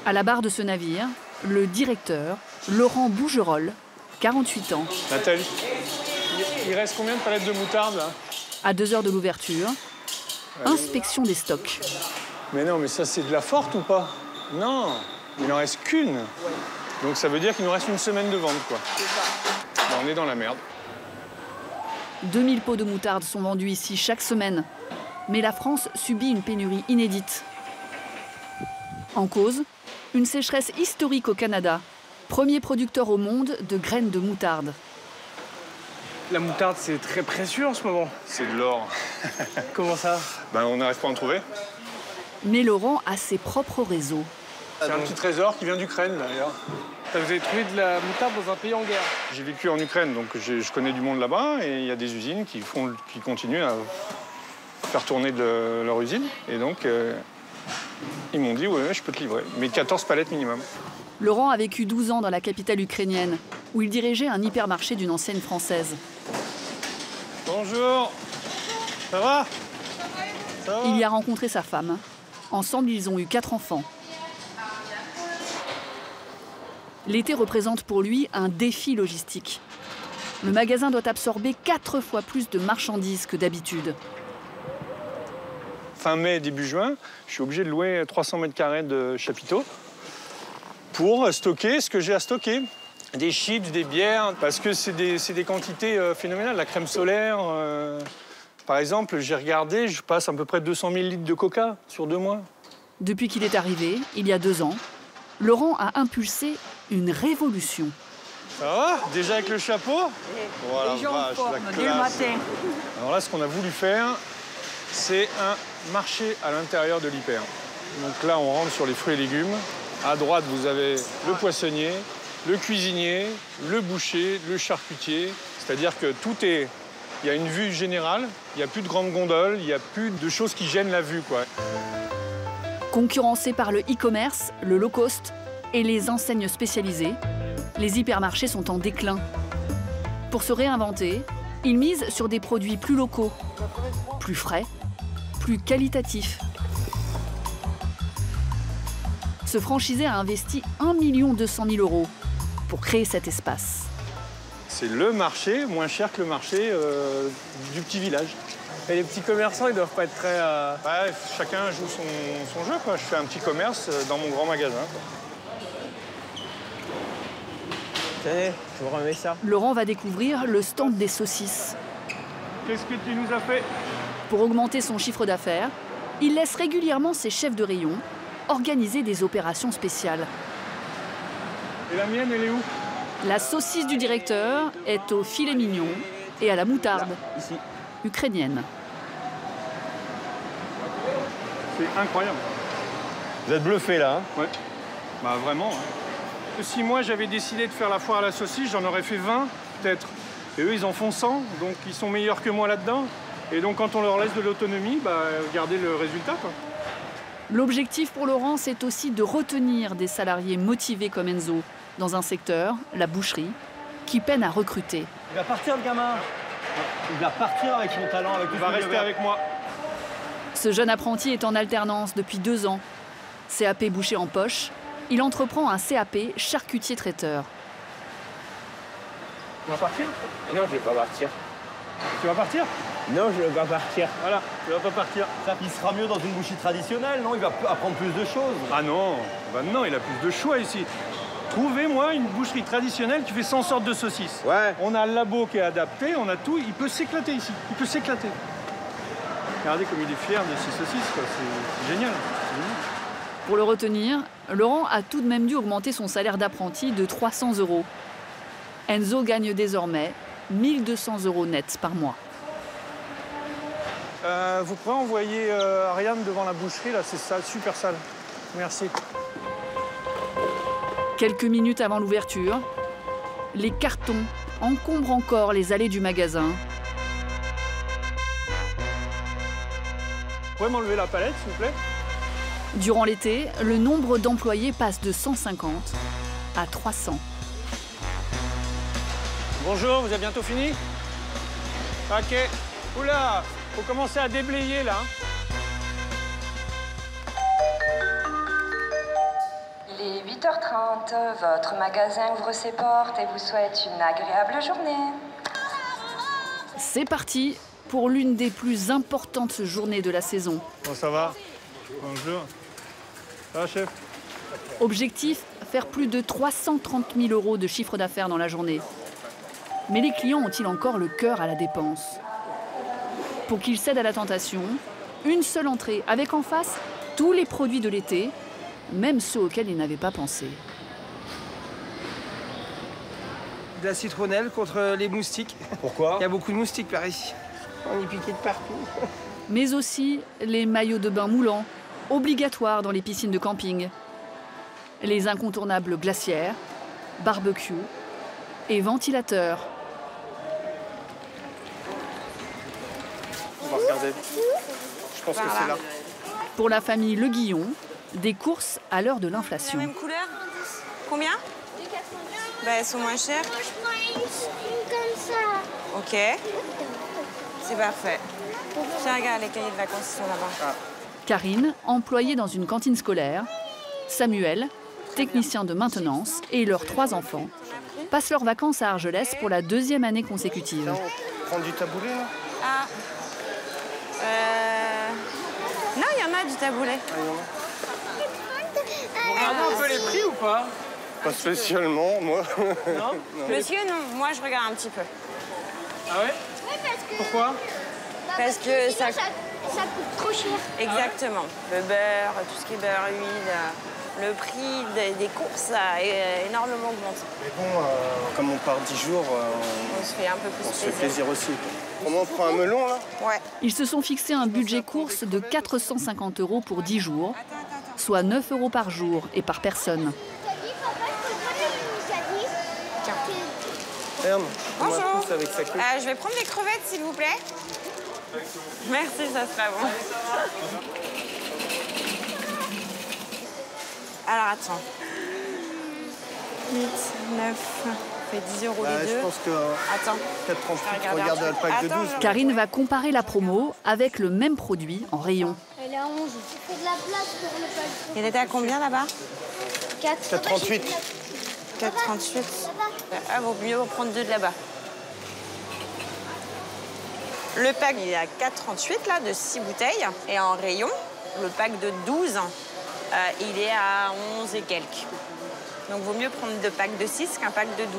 À la barre de ce navire, le directeur, Laurent Bougerolles, 48 ans. Nathalie, il reste combien de palettes de moutarde là? À 2 heures de l'ouverture, inspection des stocks. Mais non, mais ça c'est de la forte ou pas? Non, il n'en reste qu'une. Donc ça veut dire qu'il nous reste une semaine de vente, quoi. Ben, on est dans la merde. 2000 pots de moutarde sont vendus ici chaque semaine. Mais la France subit une pénurie inédite. En cause, une sécheresse historique au Canada, Premier producteur au monde de graines de moutarde. La moutarde, c'est très précieux en ce moment. C'est de l'or. Comment ça? Ben, on n'arrive pas à en trouver. Mais Laurent a ses propres réseaux. C'est un petit trésor qui vient d'Ukraine, d'ailleurs. Vous avez trouvé de la moutarde dans un pays en guerre? J'ai vécu en Ukraine, donc je connais du monde là-bas, et il y a des usines qui continuent à faire tourner leur usine. Et donc, ils m'ont dit, ouais, je peux te livrer. Mais 14 palettes minimum. Laurent a vécu 12 ans dans la capitale ukrainienne, où il dirigeait un hypermarché d'une ancienne française. Bonjour. Ça va? Ça va? Il y a rencontré sa femme. Ensemble, ils ont eu 4 enfants. L'été représente pour lui un défi logistique. Le magasin doit absorber 4 fois plus de marchandises que d'habitude. Fin mai, début juin, je suis obligé de louer 300 mètres carrés de chapiteaux pour stocker ce que j'ai à stocker. Des chips, des bières, parce que c'est des quantités phénoménales. La crème solaire, par exemple, j'ai regardé, je passe à peu près 200 000 litres de coca sur 2 mois. Depuis qu'il est arrivé, il y a 2 ans, Laurent a impulsé une révolution. Ça va? Déjà avec le chapeau? Voilà, les gens dès le matin. Alors là, ce qu'on a voulu faire, c'est un marché à l'intérieur de l'hyper. Donc là, on rentre sur les fruits et légumes. À droite, vous avez le poissonnier, le cuisinier, le boucher, le charcutier. C'est-à-dire que tout est... Il y a une vue générale, il n'y a plus de grandes gondoles, il n'y a plus de choses qui gênent la vue, quoi. Concurrencés par le e-commerce, le low-cost et les enseignes spécialisées, les hypermarchés sont en déclin. Pour se réinventer, ils misent sur des produits plus locaux, plus frais, plus qualitatifs. Ce franchisé a investi 1 200 000 € pour créer cet espace. C'est le marché moins cher que le marché du petit village. Et les petits commerçants, ils doivent pas être très... Ouais, chacun joue son jeu, quoi. Je fais un petit commerce dans mon grand magasin, quoi. Tenez, je vous remets ça. Laurent va découvrir le stand des saucisses. Qu'est-ce que tu nous as fait? Pour augmenter son chiffre d'affaires, il laisse régulièrement ses chefs de rayon organiser des opérations spéciales. Et la mienne, elle est où? La saucisse du directeur est au filet mignon et à la moutarde, là, ici, ukrainienne. C'est incroyable. Vous êtes bluffé là, hein? Ouais. Bah vraiment. Hein. Si moi j'avais décidé de faire la foire à la saucisse, j'en aurais fait 20 peut-être. Et eux, ils en font 100, donc ils sont meilleurs que moi là-dedans. Et donc quand on leur laisse de l'autonomie, bah, regardez le résultat, quoi. L'objectif pour Laurent, c'est aussi de retenir des salariés motivés comme Enzo dans un secteur, la boucherie, qui peine à recruter. Il va partir le gamin. Il va partir avec son talent, avec tout. Il va rester avec moi. Ce jeune apprenti est en alternance depuis 2 ans. CAP boucher en poche, il entreprend un CAP charcutier traiteur. Tu vas partir? Non, je vais pas partir. Tu vas partir? Non, je vais pas partir. Voilà, tu vas pas partir. Ça, il sera mieux dans une boucherie traditionnelle, non? Il va apprendre plus de choses. Ah non, bah non, il a plus de choix ici. Trouvez-moi une boucherie traditionnelle qui fait 100 sortes de saucisses. Ouais. On a le labo qui est adapté, on a tout. Il peut s'éclater ici. Il peut s'éclater. Regardez comme il est fier de ses saucisses, quoi. C'est génial. Pour le retenir, Laurent a tout de même dû augmenter son salaire d'apprenti de 300 €. Enzo gagne désormais 1 200 € net par mois. Vous pouvez envoyer Ariane devant la boucherie, là, c'est sale, super sale. Merci. Quelques minutes avant l'ouverture, les cartons encombrent encore les allées du magasin. Vous pouvez m'enlever la palette, s'il vous plaît? Durant l'été, le nombre d'employés passe de 150 à 300. Bonjour, vous avez bientôt fini? Ok. Oula, faut commencer à déblayer, là. Il est 8h30, votre magasin ouvre ses portes et vous souhaite une agréable journée. C'est parti pour l'une des plus importantes journées de la saison. Bon, ça va? Bonjour. Ça va, chef? Objectif, faire plus de 330 000 € de chiffre d'affaires dans la journée. Mais les clients ont-ils encore le cœur à la dépense? Pour qu'ils cèdent à la tentation, une seule entrée avec en face tous les produits de l'été, même ceux auxquels ils n'avaient pas pensé. De la citronnelle contre les moustiques. Pourquoi? Il y a beaucoup de moustiques par ici. On est piqué de partout. Mais aussi les maillots de bain moulants, obligatoires dans les piscines de camping. Les incontournables glacières, barbecue et ventilateurs. On va regarder. Je pense que c'est là. Pour la famille Le Guillon, des courses à l'heure de La l'inflation. même couleur? Combien? Bah, elles sont moins chères. Une comme ça. Ok. C'est parfait. Tiens, regarde, les cahiers de vacances sont là-bas. Karine, employée dans une cantine scolaire. Samuel, technicien de maintenance, et leurs 3 enfants passent leurs vacances à Argelès pour la 2e année consécutive. Prendre du taboulet, là? Ah. Non, il y en a du taboulet. Vous regardez un peu les prix ou pas? Pas spécialement, moi. Non? Monsieur, non. Moi, je regarde un petit peu. Ah ouais? Oui, parce que... Pourquoi? Parce que ça coûte trop cher. Exactement. Le beurre, tout ce qui est beurre, huile, le prix des courses a énormément augmenté. Mais bon, comme on part 10 jours, On se fait un peu plus on se fait plaisir aussi. Comment on prend un melon, là? Ouais. Ils se sont fixés un budget course de 450 € pour 10 jours, soit 9 € par jour et par personne. Merde, on Bonjour. va tous avec sa queue. Je vais prendre des crevettes, s'il vous plaît. Merci, ça sera bon. Alors, attends. 8, 9, ça fait 10 € les deux. Je pense que... Attends. 4,38, regarde le pack de 12. Karine va comparer la promo avec le même produit en rayon. Elle est à 11. Il faut de la place pour le pack. Il était à combien là-bas? 4,38. 4,38. Ah, vaut mieux en prendre 2 de là-bas. Le pack, il est à 4,38 là, de 6 bouteilles. Et en rayon, le pack de 12, il est à 11 et quelques. Donc, vaut mieux prendre 2 packs de 6 qu'un pack de 12.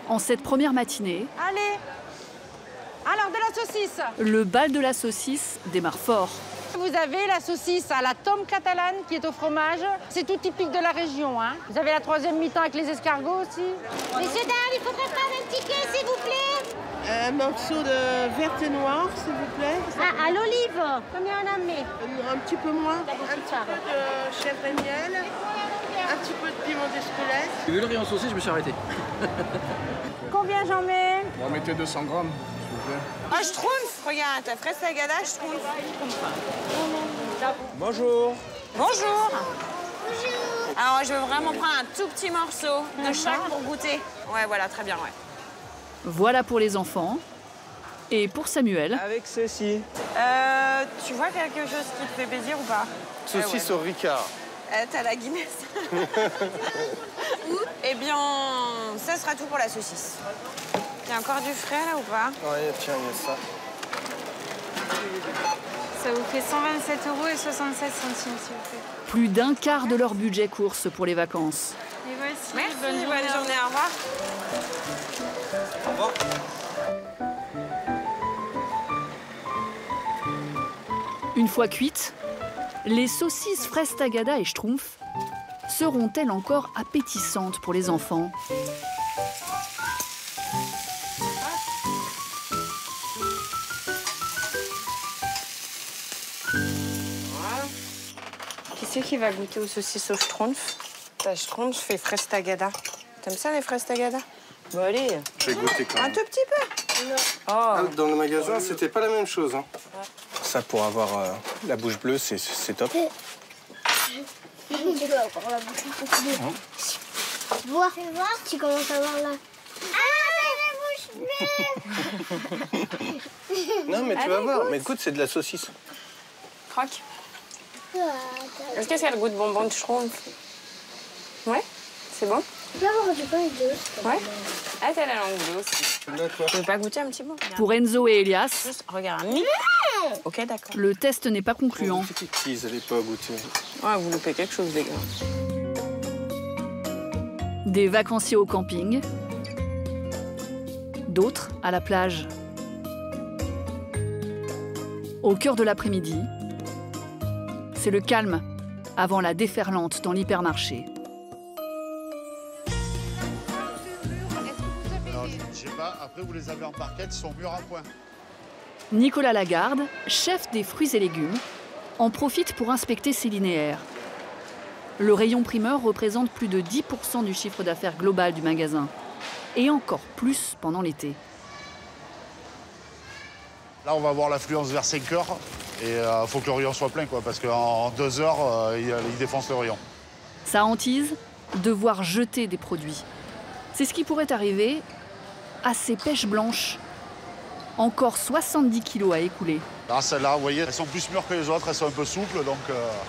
En cette première matinée, Allez. Alors, de la saucisse. le bal de la saucisse démarre fort. Vous avez la saucisse à la tome catalane qui est au fromage. C'est tout typique de la région. Hein. Vous avez la 3e mi-temps avec les escargots aussi. Monsieur Dalle, il faudrait prendre un ticket, s'il vous plaît. Un morceau de verte et noir, s'il vous plaît. Ah, à l'olive. Combien on en met? Un petit peu moins. Un petit peu de chèvre et miel. Un petit peu de piment d'Espelette. J'ai vu le rayon saucisse, je me suis arrêté. Combien j'en mets? Bon, mettez 200 grammes, s'il vous plaît. Ah, Schtroumpf, regarde, ta fraise sagada, Schtroumpf. Bonjour. Bonjour. Alors, je veux vraiment prendre un tout petit morceau de chaque pour goûter. Ouais, voilà, très bien, ouais. Voilà pour les enfants. Et pour Samuel, Avec ceci. Tu vois quelque chose qui te fait plaisir ou pas? Saucisse au Ricard. T'as la Guinness. Eh bien, ça sera tout pour la saucisse. Il y a encore du frais, là, ou pas? Ouais, tiens, il y a ça. Ça vous fait 127,67 €, s'il vous plaît. plus d'un quart de leur budget course pour les vacances. Et voici. Merci, bonne journée, au revoir. Au revoir. Une fois cuites, les saucisses fraises tagada et schtroumpf seront-elles encore appétissantes pour les enfants? Qui c'est qui va goûter aux saucisses au Schtroumpf? La Schtroumpf fait fraise tagada. T'aimes ça, les fraises tagada? Bon, allez. Je vais goûter quand Un même. tout petit peu? Non. Ah, Oh. dans le magasin, c'était pas la même chose. Hein. Ça, pour avoir la bouche bleue, c'est top. Tu dois avoir la bouche bleue. Vois, tu commences à voir là. Ah, la bouche bleue. Non, mais tu vas voir. Mais écoute, c'est de la saucisse. Croque. Est-ce que c'est le goût de bonbon de Schtroumpf? Ouais? C'est bon? Je peux avoir du pain et deux. Ouais? Ah, t'as la langue bleue aussi. D'accord. Tu veux pas goûter un petit bout? Pour Enzo et Elias, Juste, regarde, un mi. Ok, d'accord. le test n'est pas concluant. Ils n'avaient pas goûté. Ouais, vous loupez quelque chose, les gars. Des vacanciers au camping, d'autres à la plage. Au cœur de l'après-midi, c'est le calme avant la déferlante dans l'hypermarché. Après, vous les avez en barquette, ils sont mûrs à point. Nicolas Lagarde, chef des fruits et légumes, en profite pour inspecter ses linéaires. Le rayon primeur représente plus de 10% du chiffre d'affaires global du magasin, et encore plus pendant l'été. Là, on va avoir l'affluence vers 5 heures et il faut que le rayon soit plein, quoi, parce qu'en 2 heures, il défonce le rayon. Sa hantise, devoir jeter des produits. C'est ce qui pourrait arriver à ces pêches blanches. Encore 70 kilos à écouler. Alors celles-là, vous voyez, elles sont plus mûres que les autres, elles sont un peu souples, donc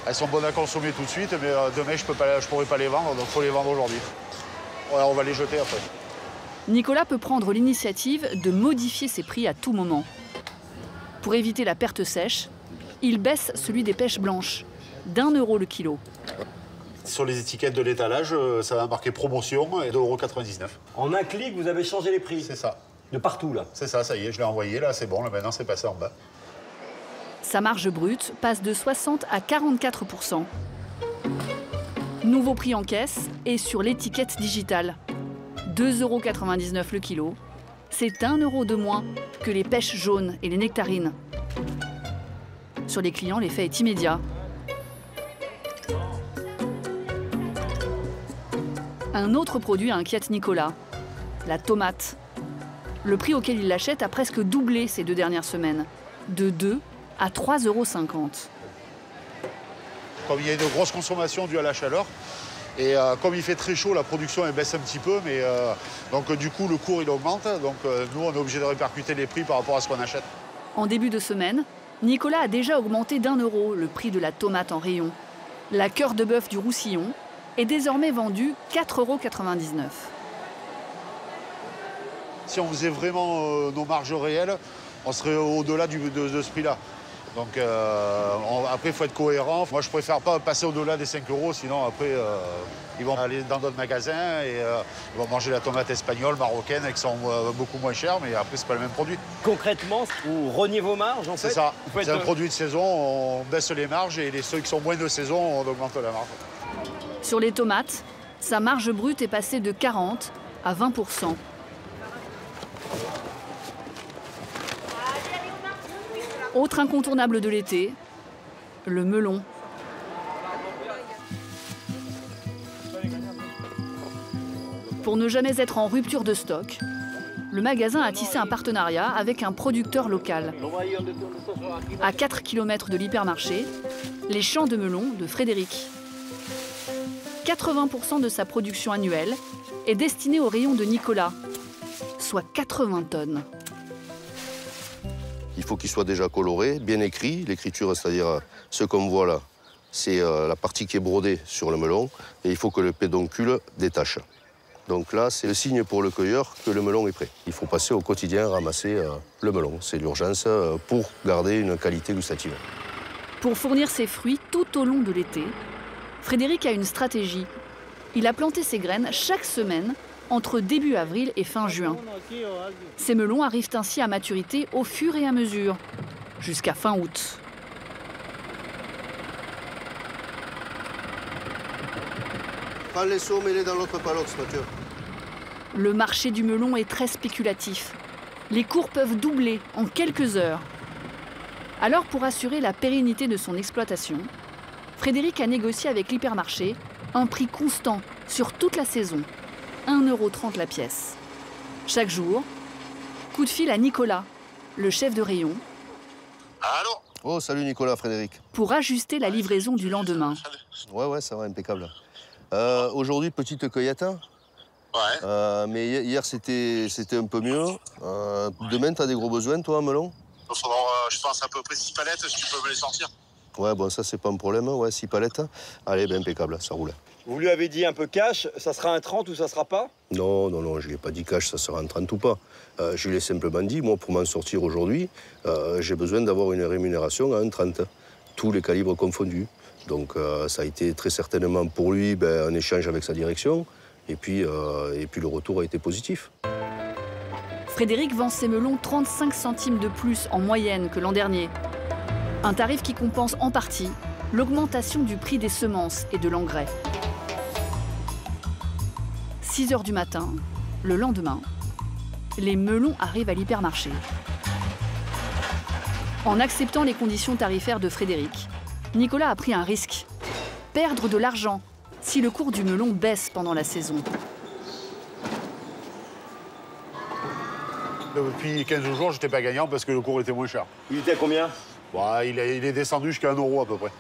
elles sont bonnes à consommer tout de suite, mais demain, je ne pourrai pas les vendre, donc il faut les vendre aujourd'hui. Ouais, on va les jeter après. Nicolas peut prendre l'initiative de modifier ses prix à tout moment. Pour éviter la perte sèche, il baisse celui des pêches blanches, d'1 € le kilo. Sur les étiquettes de l'étalage, ça va marquer promotion et 2,99 €. En un clic, vous avez changé les prix. C'est ça. De partout, là. C'est ça, ça y est, je l'ai envoyé, là, c'est bon, là, maintenant c'est passé en bas. Sa marge brute passe de 60 à 44%. Nouveau prix en caisse et sur l'étiquette digitale. 2,99 € le kilo. C'est 1 € de moins que les pêches jaunes et les nectarines. Sur les clients, l'effet est immédiat. Un autre produit inquiète Nicolas, la tomate. Le prix auquel il l'achète a presque doublé ces 2 dernières semaines, de 2 à 3,50 €. Comme il y a une grosse consommation due à la chaleur, et comme il fait très chaud, la production elle baisse un petit peu, mais donc du coup le cours il augmente, donc nous on est obligé de répercuter les prix par rapport à ce qu'on achète. En début de semaine, Nicolas a déjà augmenté d'1 € le prix de la tomate en rayon. La cœur de bœuf du Roussillon est désormais vendue 4,99 €. Si on faisait vraiment nos marges réelles, on serait au-delà de ce prix-là. Donc après, il faut être cohérent. Moi, je préfère pas passer au-delà des 5 €, sinon après, ils vont aller dans d'autres magasins et ils vont manger la tomate espagnole, marocaine, qui sont beaucoup moins chères, mais après, c'est pas le même produit. Concrètement, vous reniez vos marges, en fait? C'est ça. C'est un produit de saison, on baisse les marges et ceux qui sont moins de saison, on augmente la marge. Sur les tomates, sa marge brute est passée de 40 à 20%. Autre incontournable de l'été, le melon. Pour ne jamais être en rupture de stock, le magasin a tissé un partenariat avec un producteur local. À 4 km de l'hypermarché, les champs de melon de Frédéric. 80% de sa production annuelle est destinée au rayon de Nicolas, soit 80 tonnes. Il faut qu'il soit déjà coloré, bien écrit. L'écriture, c'est-à-dire ce qu'on voit là, c'est la partie qui est brodée sur le melon. Et il faut que le pédoncule détache. Donc là, c'est le signe pour le cueilleur que le melon est prêt. Il faut passer au quotidien ramasser le melon. C'est l'urgence pour garder une qualité gustative. Pour fournir ses fruits tout au long de l'été, Frédéric a une stratégie. Il a planté ses graines chaque semaine entre début avril et fin juin. Ces melons arrivent ainsi à maturité au fur et à mesure, jusqu'à fin août. Pas les seaux mêlés dans l'autre palox, Mathieu. Le marché du melon est très spéculatif. Les cours peuvent doubler en quelques heures. Alors, pour assurer la pérennité de son exploitation, Frédéric a négocié avec l'hypermarché un prix constant sur toute la saison. 1,30 € la pièce. Chaque jour, coup de fil à Nicolas, le chef de rayon. Allô? Oh, salut Nicolas, Frédéric. Pour ajuster la livraison du lendemain. Ouais, ça va, impeccable. Aujourd'hui, petite cueillette. Ouais. Mais hier, c'était un peu mieux. Demain, t'as des gros besoins, toi, melon? Il va falloir, je pense, à peu près 6 palettes, si tu peux me les sortir. Ouais, bon, ça, c'est pas un problème. Ouais, 6 palettes. Allez, ben, impeccable, ça roule. Vous lui avez dit un peu cash, ça sera un 30 ou ça sera pas? Non, je lui ai pas dit cash, ça sera un 30 ou pas. Je lui ai simplement dit, moi, pour m'en sortir aujourd'hui, j'ai besoin d'avoir une rémunération à un 30, tous les calibres confondus. Donc ça a été très certainement pour lui un échange avec sa direction, et puis le retour a été positif. Frédéric vend ses melons 35 centimes de plus en moyenne que l'an dernier. Un tarif qui compense en partie l'augmentation du prix des semences et de l'engrais. 6 h du matin, le lendemain, les melons arrivent à l'hypermarché. En acceptant les conditions tarifaires de Frédéric, Nicolas a pris un risque. Perdre de l'argent si le cours du melon baisse pendant la saison. Depuis 15 jours, je n'étais pas gagnant parce que le cours était moins cher. Il était à combien? Il est descendu jusqu'à 1 € à peu près.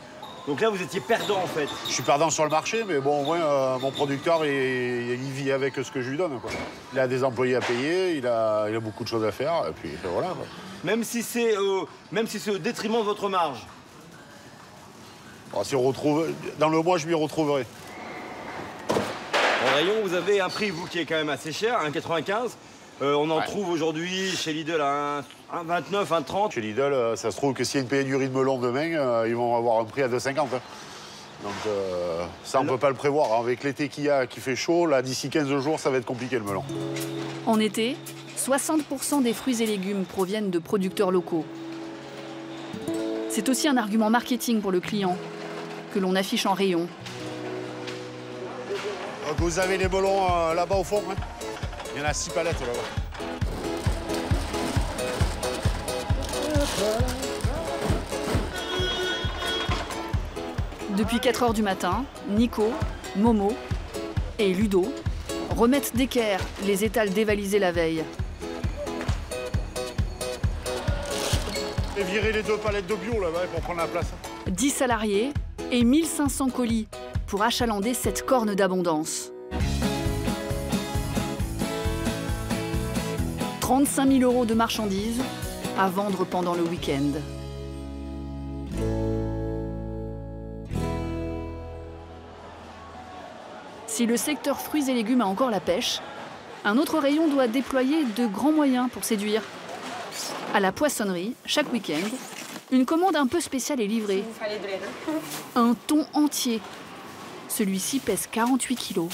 Donc là, vous étiez perdant en fait? Je suis perdant sur le marché, mais bon, au moins, mon producteur, il vit avec ce que je lui donne, quoi. Il a des employés à payer, il a beaucoup de choses à faire, et puis voilà, quoi. Même si c'est au détriment de votre marge? Si on retrouve, dans le mois, je m'y retrouverai. En rayon, vous avez un prix, vous, qui est quand même assez cher, 1,95. On en trouve aujourd'hui chez Lidl à 1,29, 1,30. Chez Lidl, ça se trouve que s'il y a une pénurie de melon demain, ils vont avoir un prix à 2,50. Hein. Donc ça, on ne peut pas le prévoir. Hein. Avec l'été qu'il y a, qui fait chaud, là, d'ici 15 jours, ça va être compliqué le melon. En été, 60% des fruits et légumes proviennent de producteurs locaux. C'est aussi un argument marketing pour le client, que l'on affiche en rayon. Donc vous avez les melons là-bas au fond. Hein. Il y en a 6 palettes là-bas. Depuis 4 h du matin, Nico, Momo et Ludo remettent d'équerre les étals dévalisés la veille. Et virer les 2 palettes de bio là-bas pour prendre la place. 10 salariés et 1500 colis pour achalander cette corne d'abondance. 35 000 € de marchandises à vendre pendant le week-end. Si le secteur fruits et légumes a encore la pêche, un autre rayon doit déployer de grands moyens pour séduire. À la poissonnerie, chaque week-end, une commande un peu spéciale est livrée. Un thon entier. Celui-ci pèse 48 kilos.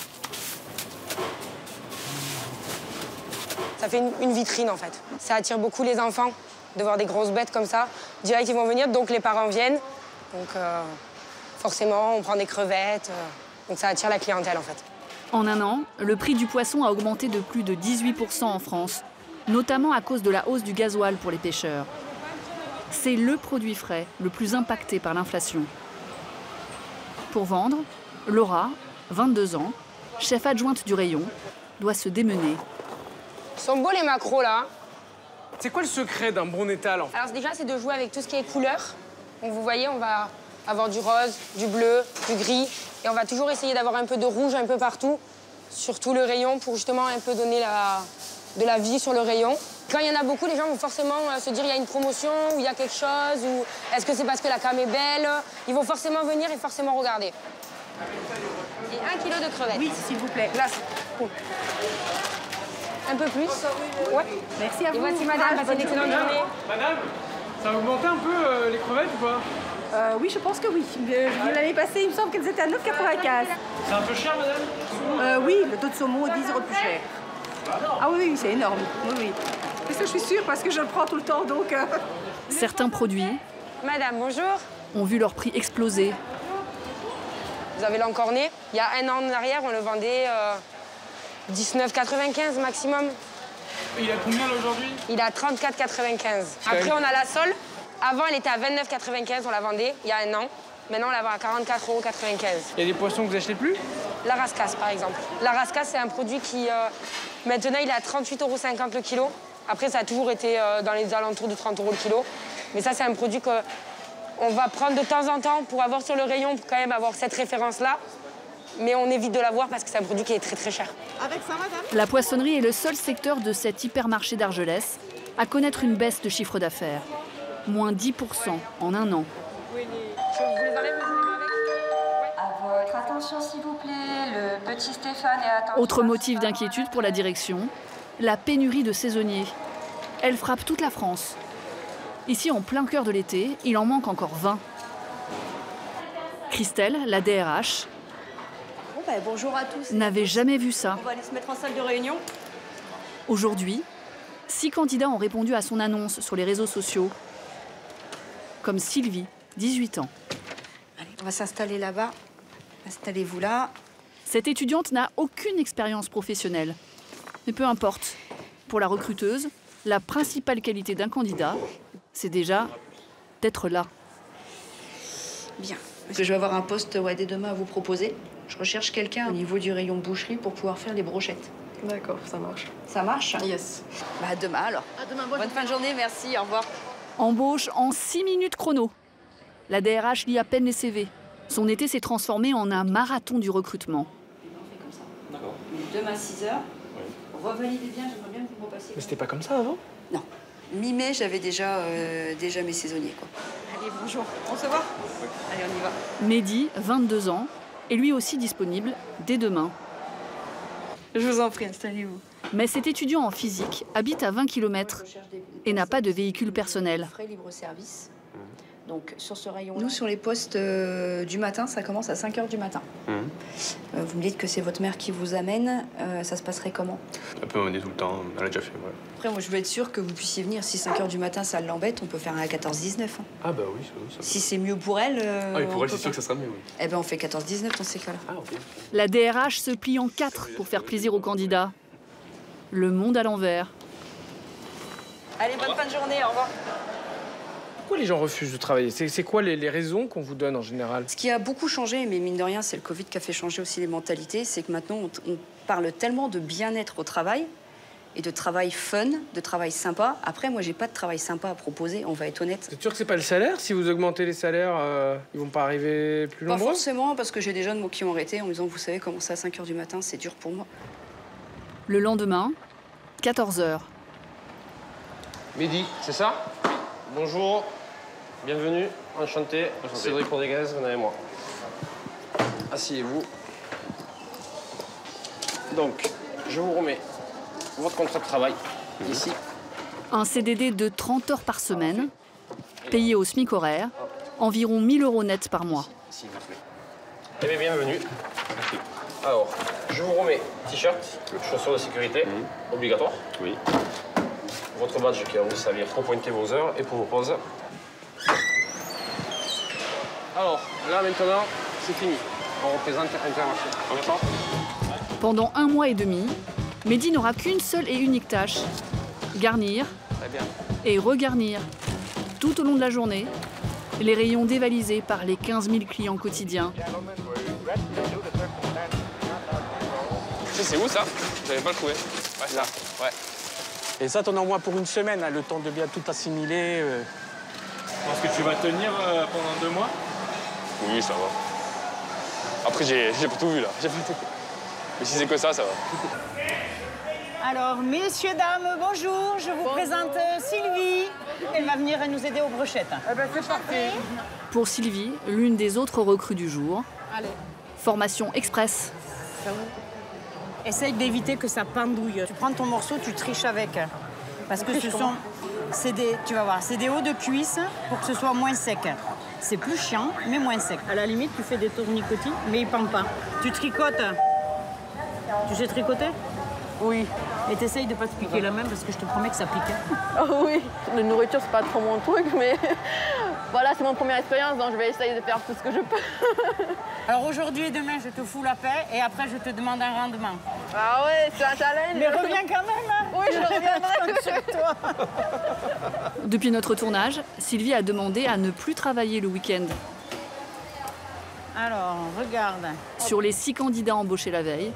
Ça fait une vitrine en fait. Ça attire beaucoup les enfants de voir des grosses bêtes comme ça. Direct ils vont venir, donc les parents viennent. Donc forcément on prend des crevettes. Donc ça attire la clientèle en fait. En un an, le prix du poisson a augmenté de plus de 18% en France, notamment à cause de la hausse du gasoil pour les pêcheurs. C'est le produit frais le plus impacté par l'inflation. Pour vendre, Laura, 22 ans, chef adjointe du rayon, doit se démener. Ils sont beaux les maquereaux là. C'est quoi le secret d'un bon étal en fait? Alors déjà c'est de jouer avec tout ce qui est couleur. Donc vous voyez on va avoir du rose, du bleu, du gris. Et on va toujours essayer d'avoir un peu de rouge un peu partout, sur tout le rayon pour justement un peu donner de la vie sur le rayon. Quand il y en a beaucoup, les gens vont forcément se dire il y a une promotion, ou il y a quelque chose, ou est-ce que c'est parce que la cam est belle? Ils vont forcément venir et forcément regarder. Et 1 kilo de crevettes. Oui, s'il vous plaît. Glace. Un peu plus. Ouais. Merci à vous. Et voici madame, passez une excellente journée. Madame, ça a augmenté un peu les crevettes ou pas? Oui, je pense que oui. L'année passée, il me semble qu'elles étaient à 9,95. C'est un peu cher, madame? Oui, le dos de saumon est 10 € plus cher. Ah oui, c'est énorme. Oui, oui. Mais ça, je suis sûre parce que je le prends tout le temps, donc... Certains produits Madame, bonjour. ont vu leur prix exploser. Vous avez l'encorné. Il y a 1 an en arrière, on le vendait 19,95 maximum. Il a combien là aujourd'hui? Il a 34,95. Après, on a la sole. Avant, elle était à 29,95, on la vendait il y a 1 an. Maintenant, on la vend à 44,95 €. Il y a des poissons que vous achetez plus? La rascasse, par exemple. La rascasse, c'est un produit qui, maintenant, il est à 38,50 € le kilo. Après, ça a toujours été dans les alentours de 30 € le kilo. Mais ça, c'est un produit qu'on va prendre de temps en temps pour avoir sur le rayon, pour quand même avoir cette référence-là. Mais on évite de l'avoir parce que c'est un produit qui est très, très cher. Avec ça, madame? La poissonnerie est le seul secteur de cet hypermarché d'Argelès à connaître une baisse de chiffre d'affaires. Moins 10% en 1 an. Oui, je vous les enlève, À votre attention, s'il vous plaît, le petit Stéphane est attendu. Autre motif d'inquiétude pour la direction, la pénurie de saisonniers. Elle frappe toute la France. Ici, en plein cœur de l'été, il en manque encore 20. Christelle, la DRH, Bonjour à tous. n'avait jamais vu ça. On va aller se mettre en salle de réunion. Aujourd'hui, 6 candidats ont répondu à son annonce sur les réseaux sociaux. Comme Sylvie, 18 ans. Allez, on va s'installer là-bas. Installez-vous là. Cette étudiante n'a aucune expérience professionnelle. Mais peu importe. Pour la recruteuse, la principale qualité d'un candidat, c'est déjà d'être là. Bien. Je vais avoir un poste dès demain à vous proposer. Je recherche quelqu'un au niveau du rayon boucherie pour pouvoir faire les brochettes. D'accord, ça marche. Ça marche? Yes. À demain alors. À demain, bonne fin de journée, merci, au revoir. Embauche en 6 minutes chrono. La DRH lit à peine les CV. Son été s'est transformé en un marathon du recrutement. D'accord. Demain 6h. Revalidez bien, j'aimerais bien que vous me repassiez. Mais c'était pas comme ça avant? Non. Mi-mai, j'avais déjà mes saisonniers, quoi. Allez, bonjour. On se voit? Allez, on y va. Mehdi, 22 ans, est lui aussi disponible dès demain. Je vous en prie, installez-vous. Mais cet étudiant en physique habite à 20 km et n'a pas de véhicule personnel. Frais libre-service. Donc, sur ce rayon, nous, sur les postes du matin, ça commence à 5h du matin. Vous me dites que c'est votre mère qui vous amène. Ça se passerait comment? Elle peut m'amener tout le temps, elle a déjà fait, ouais. Après, moi, je veux être sûre que vous puissiez venir. Si 5h du matin, ça l'embête, on peut faire un 14-19. Ah bah oui, ça. Si c'est mieux pour elle... Ah oui, pour elle, c'est sûr que ça sera mieux, oui. Eh ben, on fait 14-19 dans ces cas-là. Ah, ok. La DRH se plie en 4 pour faire plaisir aux candidats. Le monde à l'envers. Allez, bonne fin de journée, au revoir. Pourquoi les gens refusent de travailler? C'est quoi les raisons qu'on vous donne en général? Ce qui a beaucoup changé, mais mine de rien, c'est le Covid qui a fait changer aussi les mentalités, c'est que maintenant, on parle tellement de bien-être au travail et de travail fun, de travail sympa. Après, moi, j'ai pas de travail sympa à proposer, on va être honnête. C'est sûr que c'est pas le salaire? Si vous augmentez les salaires, ils vont pas arriver plus nombreux? Pas forcément, parce que j'ai des jeunes qui ont arrêté en me disant, vous savez, commencer à 5h du matin, c'est dur pour moi. Le lendemain, 14h. Mehdi, c'est ça? Bonjour, bienvenue, enchanté. Cédric Rodriguez, venez avec moi. Asseyez-vous. Donc, je vous remets votre contrat de travail ici. Un CDD de 30 heures par semaine, payé au SMIC horaire, environ 1 000 € net par mois. S'il vous plaît. Eh bien, bienvenue. Alors, je vous remets t-shirt, chaussures de sécurité, obligatoire. Oui. Votre badge qui va vous servir pour pointer vos heures et pour vos pauses. Alors, là maintenant, c'est fini. On représente Intermarché. D'accord? Pendant 1 mois et demi, Mehdi n'aura qu'une seule et unique tâche. Garnir et regarnir. Tout au long de la journée, les rayons dévalisés par les 15 000 clients quotidiens. C'est où ça? Vous n'avez pas le trouvé? Ouais, là. Ouais. Et ça, t'en envoies pour une semaine, hein, le temps de bien tout assimiler. Je pense que tu vas tenir pendant 2 mois? Oui, ça va. Après, j'ai pas tout vu, là. Mais si c'est que ça va. Alors, messieurs, dames, bonjour. Je vous présente Sylvie. Elle va venir nous aider aux brochettes. Eh ben, c'est parfait. Pour Sylvie, l'une des autres recrues du jour, Allez. formation express. Essaye d'éviter que ça pendouille. Tu prends ton morceau, tu triches avec. Parce que tu vas voir, c'est des hauts de cuisse pour que ce soit moins sec. C'est plus chiant, mais moins sec. À la limite, tu fais des tournicotis, mais ils pendent pas. Tu tricotes. Tu sais tricoter? Oui. Et t'essayes de pas te piquer la main parce que je te promets que ça pique. Oh oui, la nourriture, c'est pas trop mon truc, mais voilà, c'est mon première expérience, donc je vais essayer de faire tout ce que je peux. Alors aujourd'hui et demain, je te fous la paix et après, je te demande un rendement. Ah ouais, c'est un challenge. Mais reviens quand même, hein. Oui, je reviendrai. sur toi. Depuis notre tournage, Sylvie a demandé à ne plus travailler le week-end. Alors, regarde. Sur les 6 candidats embauchés la veille,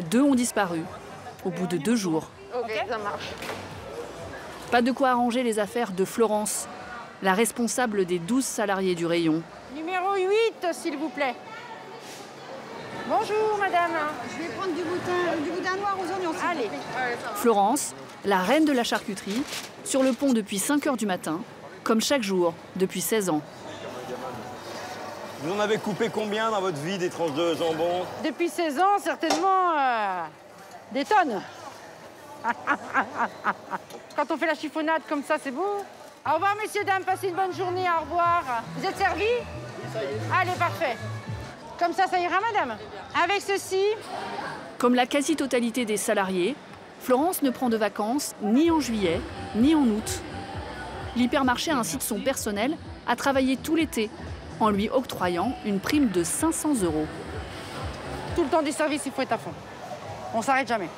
2 ont disparu au bout de 2 jours. Ok, ça marche. Pas de quoi arranger les affaires de Florence, la responsable des 12 salariés du rayon. Numéro 8, s'il vous plaît. Bonjour, madame. Je vais prendre du boudin noir aux oignons, s'il vous plaît. Florence, la reine de la charcuterie, sur le pont depuis 5 h du matin, comme chaque jour depuis 16 ans. Vous en avez coupé combien dans votre vie des tranches de jambon? Depuis 16 ans, certainement des tonnes. Quand on fait la chiffonnade comme ça, c'est beau. Au revoir, messieurs, dames. Passez une bonne journée. Au revoir. Vous êtes servis? Allez, parfait. Comme ça ira, madame. Avec ceci... Comme la quasi-totalité des salariés, Florence ne prend de vacances ni en juillet, ni en août. L'hypermarché incite son personnel à travailler tout l'été, en lui octroyant une prime de 500 €. Tout le temps du service, il faut être à fond. On s'arrête jamais.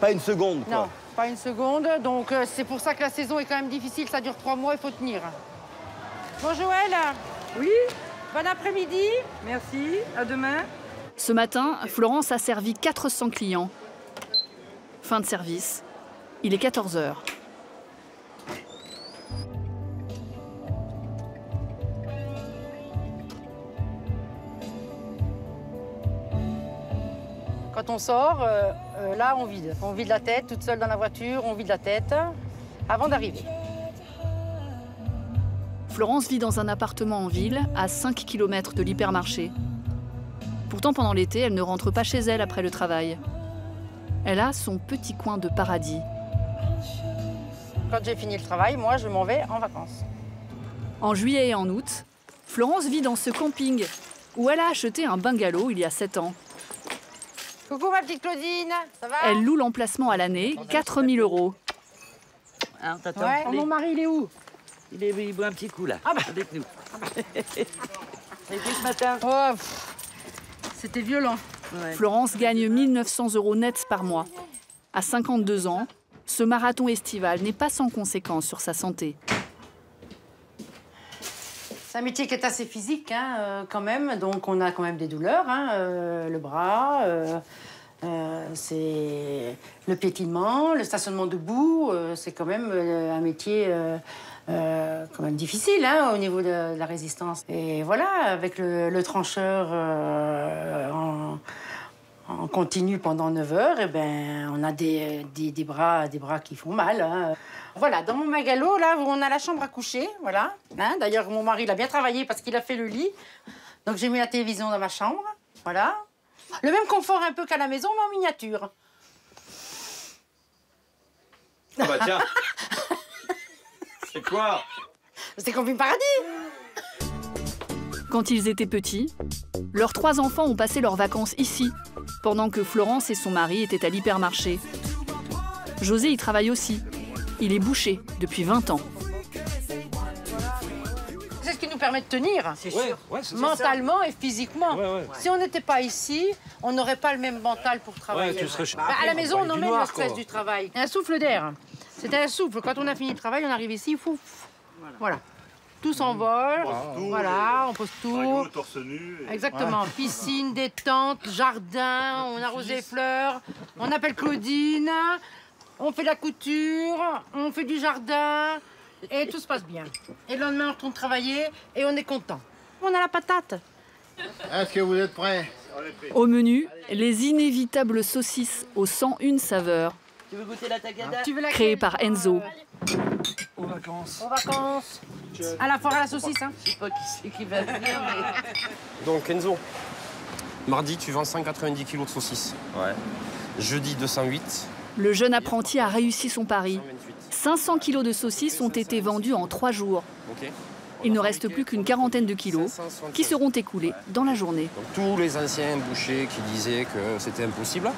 Pas une seconde, quoi. Non. pas une seconde. Donc c'est pour ça que la saison est quand même difficile. Ça dure 3 mois, il faut tenir. Bon, Joël. Oui. Bon après-midi. Merci. À demain. Ce matin, Florence a servi 400 clients. Fin de service. Il est 14 h. Quand on sort, là, on vide. On vide la tête, toute seule dans la voiture, on vide la tête avant d'arriver. Florence vit dans un appartement en ville, à 5 km de l'hypermarché. Pourtant, pendant l'été, elle ne rentre pas chez elle après le travail. Elle a son petit coin de paradis. Quand j'ai fini le travail, moi, je m'en vais en vacances. En juillet et en août, Florence vit dans ce camping où elle a acheté un bungalow il y a 7 ans. Coucou ma petite Claudine, ça va? Elle loue l'emplacement à l'année, 4 000 €. Alors, t'attends. Ouais, mon mari, il est où? Il boit un petit coup, là, avec nous. Ça a été ce matin? Oh, c'était violent. Ouais. Florence gagne 1 900 € nets par mois. À 52 ans, ce marathon estival n'est pas sans conséquences sur sa santé. C'est un métier qui est assez physique, hein, quand même. Donc, on a quand même des douleurs, hein, le bras, c'est le piétinement, le stationnement debout. C'est quand même un métier quand même difficile, hein, au niveau de la résistance. Et voilà, avec le trancheur en continu pendant 9 heures, et ben, on a des bras qui font mal, hein. Voilà, dans mon bungalow, là, on a la chambre à coucher, voilà. Hein, d'ailleurs, mon mari, il a bien travaillé parce qu'il a fait le lit. Donc, j'ai mis la télévision dans ma chambre, voilà. Le même confort un peu qu'à la maison, mais en miniature. Ah bah tiens. C'est quoi? C'est Camping Paradis. Quand ils étaient petits, leurs 3 enfants ont passé leurs vacances ici, pendant que Florence et son mari étaient à l'hypermarché. José y travaille aussi. Il est boucher depuis 20 ans. C'est ce qui nous permet de tenir, c'est sûr. Ouais, mentalement et physiquement. Ouais. Si on n'était pas ici, on n'aurait pas le même mental pour travailler. Tu serais... À la maison, on emmène le stress du travail. Un souffle d'air. C'était un souffle. Quand on a fini le travail, on arrive ici, voilà. Tout s'envole. Voilà, on pose tout. Maillot, torse nu. Exactement. Ouais. Piscine, détente, jardin, on arrose les fleurs, on appelle Claudine, on fait la couture, on fait du jardin et tout se passe bien. Et le lendemain, on retourne travailler et on est content. On a la patate. Est-ce que vous êtes prêts? Au menu, les inévitables saucisses aux 101 saveurs. Tu veux goûter la tagada? Créées par Enzo. Aux vacances. Aux vacances. À la foire à la saucisse, hein. Je sais pas qui c'est qui va venir, mais... Donc Enzo, mardi, tu vends 190 kg de saucisses. Ouais. Jeudi, 208. Le jeune apprenti a réussi son pari. 500 kg de saucisses ont été vendus en 3 jours. Okay. Il ne reste plus qu'une quarantaine de kilos qui seront écoulés dans la journée. Donc, tous les anciens bouchers qui disaient que c'était impossible,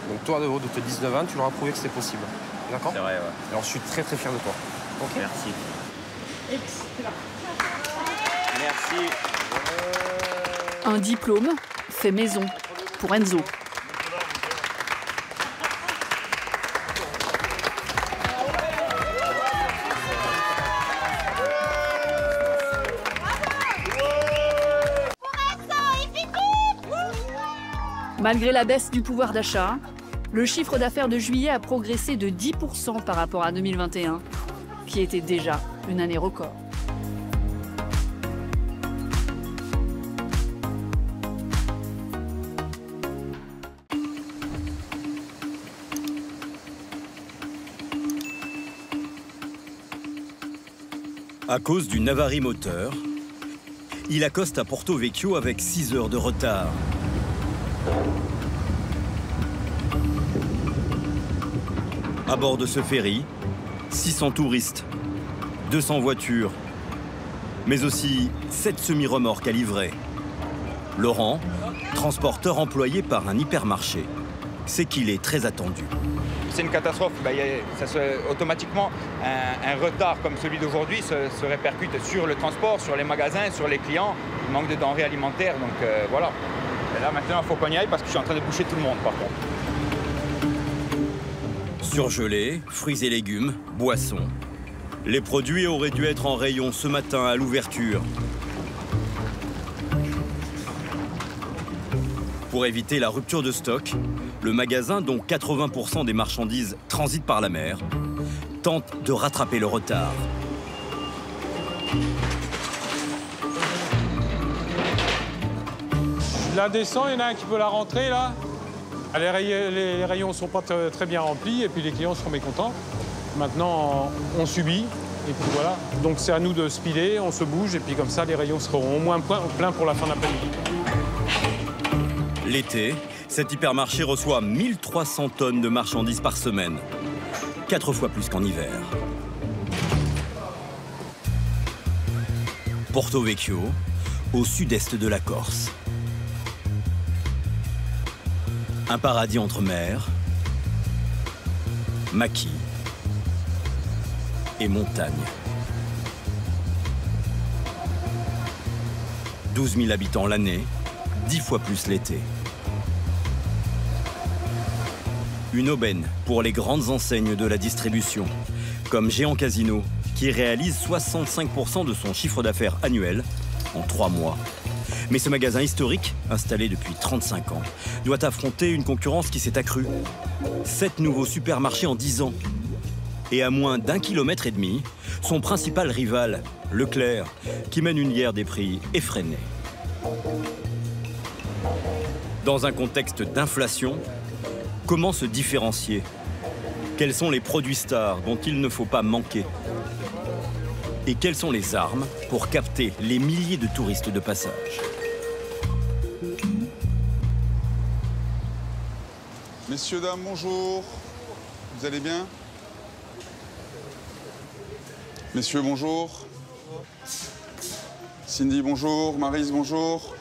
donc toi, de tes 19 ans, tu leur as prouvé que c'était possible. D'accord? C'est vrai, ouais. Alors je suis très très fier de toi. Okay. Merci. Excellent. Merci. Un diplôme fait maison pour Enzo. Malgré la baisse du pouvoir d'achat, le chiffre d'affaires de juillet a progressé de 10% par rapport à 2021, qui était déjà une année record. À cause d'une avarie moteur, il accoste à Porto Vecchio avec 6 heures de retard. À bord de ce ferry, 600 touristes, 200 voitures, mais aussi 7 semi-remorques à livrer. Laurent, transporteur employé par un hypermarché, sait qu'il est très attendu. C'est une catastrophe. Automatiquement, un retard comme celui d'aujourd'hui se répercute sur le transport, sur les magasins, sur les clients. Il manque de denrées alimentaires, donc voilà. Et là, maintenant, il faut qu'on y aille parce que je suis en train de boucher tout le monde, par contre. Surgelés, fruits et légumes, boissons. Les produits auraient dû être en rayon ce matin à l'ouverture. Pour éviter la rupture de stock, le magasin, dont 80% des marchandises transitent par la mer, tente de rattraper le retard. La descend, il y en a un qui peut la rentrer là. Les rayons ne sont pas très bien remplis et puis les clients seront mécontents. Maintenant, on subit et puis voilà. Donc c'est à nous de se piler, on se bouge et puis comme ça, les rayons seront au moins pleins pour la fin d'après-midi. L'été, cet hypermarché reçoit 1300 tonnes de marchandises par semaine. 4 fois plus qu'en hiver. Porto Vecchio, au sud-est de la Corse. Un paradis entre mer, maquis et montagne. 12 000 habitants l'année, 10 fois plus l'été. Une aubaine pour les grandes enseignes de la distribution, comme Géant Casino, qui réalise 65% de son chiffre d'affaires annuel en 3 mois. Mais ce magasin historique, installé depuis 35 ans, doit affronter une concurrence qui s'est accrue. 7 nouveaux supermarchés en 10 ans. Et à moins d'1,5 km, son principal rival, Leclerc, qui mène une guerre des prix effrénée. Dans un contexte d'inflation, comment se différencier? Quels sont les produits stars dont il ne faut pas manquer? Et quelles sont les armes pour capter les milliers de touristes de passage? Messieurs, dames, bonjour. Vous allez bien? Messieurs, bonjour. Cindy, bonjour. Maryse, bonjour.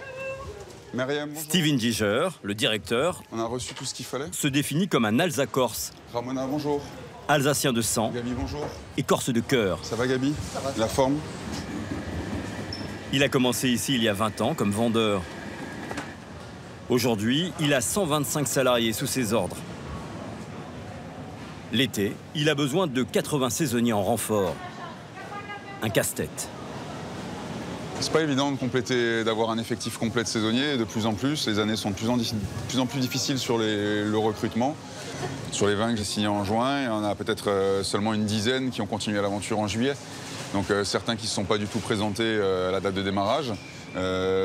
Myriam, bonjour. Steven Giger, le directeur, on a reçu tout ce qu'il fallait, se définit comme un Alsace-Corse. Ramona, bonjour. Alsacien de sang. Gabi, bonjour. Et Corse de cœur. Ça va, Gabi? La forme? Il a commencé ici il y a 20 ans comme vendeur. Aujourd'hui, il a 125 salariés sous ses ordres. L'été, il a besoin de 80 saisonniers en renfort. Un casse-tête. C'est pas évident de compléter, d'avoir un effectif complet de saisonniers. De plus en plus, les années sont de plus en plus difficiles sur le recrutement. Sur les 20 que j'ai signés en juin, il y en a peut-être seulement une dizaine qui ont continué l'aventure en juillet. Donc certains qui ne se sont pas du tout présentés à la date de démarrage,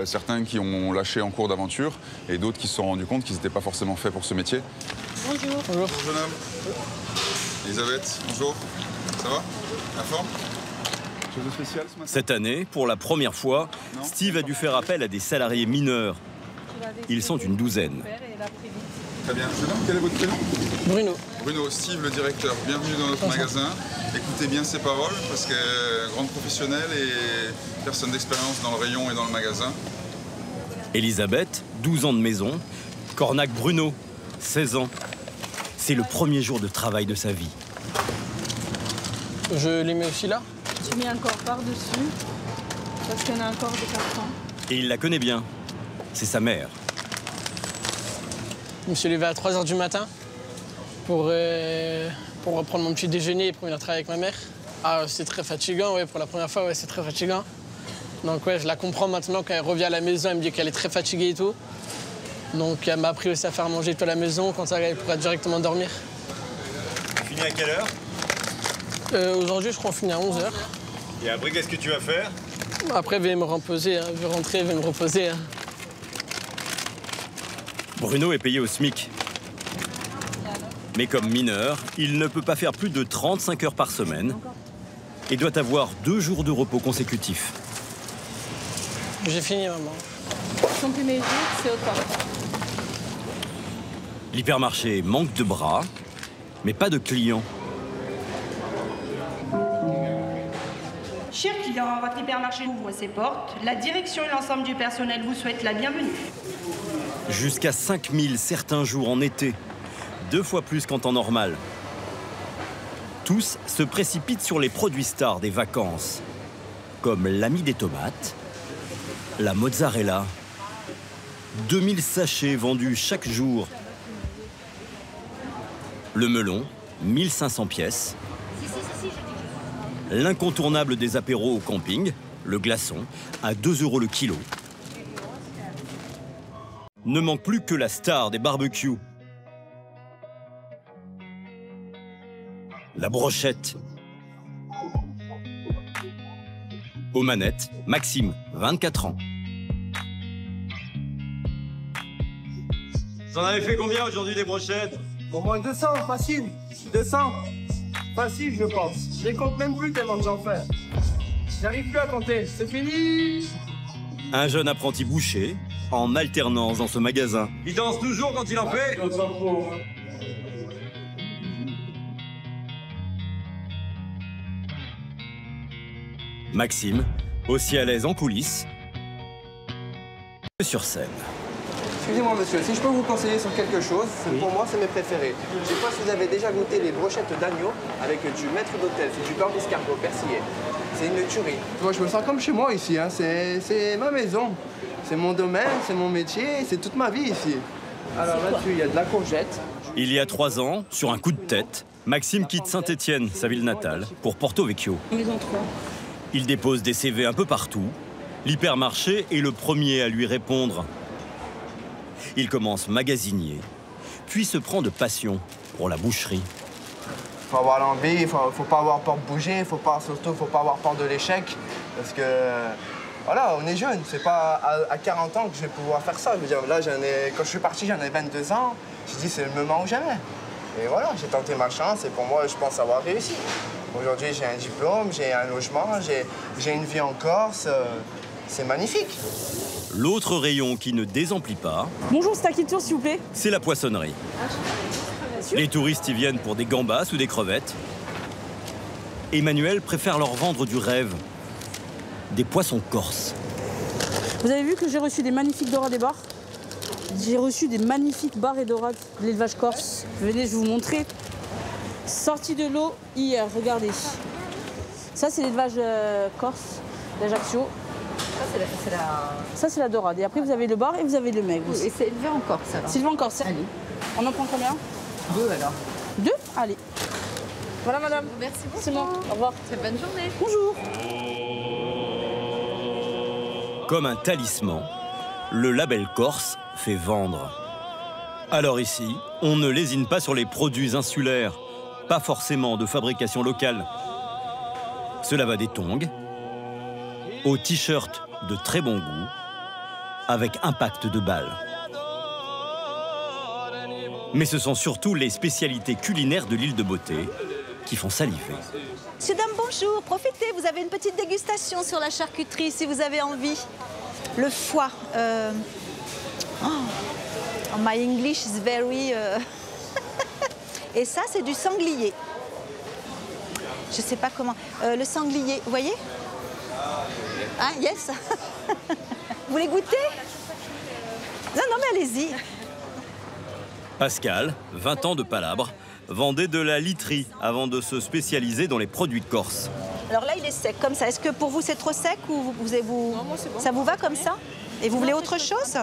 certains qui ont lâché en cours d'aventure et d'autres qui se sont rendus compte qu'ils n'étaient pas forcément faits pour ce métier. Bonjour. Bonjour, jeune homme. Elisabeth, bonjour. Ça va? La forme? Chose de spécial ce matin? Cette année, pour la première fois, Steve a dû faire appel à des salariés mineurs. Ils sont une douzaine. Très bien. Jeune homme, quel est votre prénom? Bruno. Bruno, Steve, le directeur. Bienvenue dans notre magasin. Écoutez bien ses paroles, parce qu'elle est grande professionnelle et personne d'expérience dans le rayon et dans le magasin. Elisabeth, 12 ans de maison. Cornac Bruno, 16 ans. C'est le premier jour de travail de sa vie. Je les mets aussi là? Tu mets encore par-dessus, parce qu'il y en a encore de carton. Et il la connaît bien. C'est sa mère. Je me suis levé à 3 h du matin pour reprendre mon petit déjeuner et pour venir travailler avec ma mère. Ah, c'est très fatigant, ouais, pour la première fois, ouais, c'est très fatigant. Donc ouais, je la comprends maintenant quand elle revient à la maison, elle me dit qu'elle est très fatiguée et tout. Donc elle m'a appris aussi à faire manger tout à la maison, quand ça elle pourra directement dormir. Tu finis à quelle heure? Aujourd'hui, je crois qu'on finit à 11 h. Et après, qu'est-ce que tu vas faire? Après, je vais me reposer, hein. Je vais rentrer, je vais me reposer. Hein. Bruno est payé au SMIC. Mais comme mineur, il ne peut pas faire plus de 35 heures par semaine et doit avoir 2 jours de repos consécutifs. J'ai fini, maman. Son premier jour, c'est au temps. L'hypermarché manque de bras, mais pas de clients. Chers clients, votre hypermarché ouvre ses portes. La direction et l'ensemble du personnel vous souhaitent la bienvenue. Jusqu'à 5000 certains jours en été, 2 fois plus qu'en temps normal. Tous se précipitent sur les produits stars des vacances, comme l'ami des tomates, la mozzarella, 2000 sachets vendus chaque jour, le melon 1500 pièces. L'incontournable des apéros au camping, le glaçon, à 2 € le kilo. Ne manque plus que la star des barbecues. La brochette. Aux manettes, Maxime, 24 ans. Vous en avez fait combien aujourd'hui des brochettes? Au moins 200, facile. 200. Facile, je pense. Je les compte même plus tellement que j'en fais. J'arrive plus à compter. C'est fini. Un jeune apprenti boucher, en alternance dans ce magasin. Il danse toujours quand il en fait? Maxime, aussi à l'aise en coulisses que sur scène. Excusez-moi monsieur, si je peux vous conseiller sur quelque chose, pour moi c'est mes préférés. Je sais pas si vous avez déjà goûté les brochettes d'agneau avec du maître d'hôtel, c'est du beurre d'escargot persillé. C'est une tuerie. Moi je me sens comme chez moi ici, hein. C'est ma maison. C'est mon domaine, c'est mon métier, c'est toute ma vie ici. Alors là-dessus, il y a de la courgette. Il y a 3 ans, sur un coup de tête, Maxime quitte Saint-Étienne, sa ville natale, pour Porto Vecchio. Maison 3. Il dépose des CV un peu partout. L'hypermarché est le premier à lui répondre. Il commence magasinier, puis se prend de passion pour la boucherie. Faut avoir l'envie, faut pas avoir peur de bouger, faut pas avoir peur de l'échec. Parce que, voilà, on est jeune. C'est pas à 40 ans que je vais pouvoir faire ça. Je veux dire, là, quand je suis parti, j'en ai 22 ans. J'ai dit, c'est le moment ou jamais. Et voilà, j'ai tenté ma chance et pour moi, je pense avoir réussi. Aujourd'hui, j'ai un diplôme, j'ai un logement, j'ai une vie en Corse. C'est magnifique. L'autre rayon qui ne désemplit pas... Bonjour, c'est à qui le tour, s'il vous plaît? C'est la poissonnerie. Les touristes y viennent pour des gambas ou des crevettes. Emmanuel préfère leur vendre du rêve. Des poissons corses. Vous avez vu que j'ai reçu des magnifiques dorades et bars? J'ai reçu des magnifiques bars et dorades de l'élevage corse. Venez, je vais vous montrer. Sorti de l'eau hier, regardez. Ça, c'est l'élevage corse d'Ajaccio. Ça, c'est la dorade. Et après, vous avez le bar et vous avez le maigre aussi. Et c'est élevé en Corse, alors? C'est élevé en Corse. Allez. On en prend combien? 2, alors. 2? Allez. Voilà, madame. Merci beaucoup. C'est bon. Au revoir. Très bonne journée. Bonjour. Comme un talisman, le label corse fait vendre. Alors ici, on ne lésine pas sur les produits insulaires, pas forcément de fabrication locale. Cela va des tongs aux t-shirts de très bon goût, avec impact de balle. Mais ce sont surtout les spécialités culinaires de l'île de Beauté qui font saliver. Monsieur, dame, bonjour. Profitez, vous avez une petite dégustation sur la charcuterie si vous avez envie. Le foie. My English is very... Et ça, c'est du sanglier. Je sais pas comment. Le sanglier, vous voyez? Ah, yes. Vous voulez goûter? Non, non, mais allez-y. Pascal, 20 ans de palabre, vendait de la literie avant de se spécialiser dans les produits de Corse. Alors là, il est sec, comme ça. Est-ce que pour vous, c'est trop sec ou non, moi, c'est bon. Ça vous va comme ça? Et vous voulez autre chose?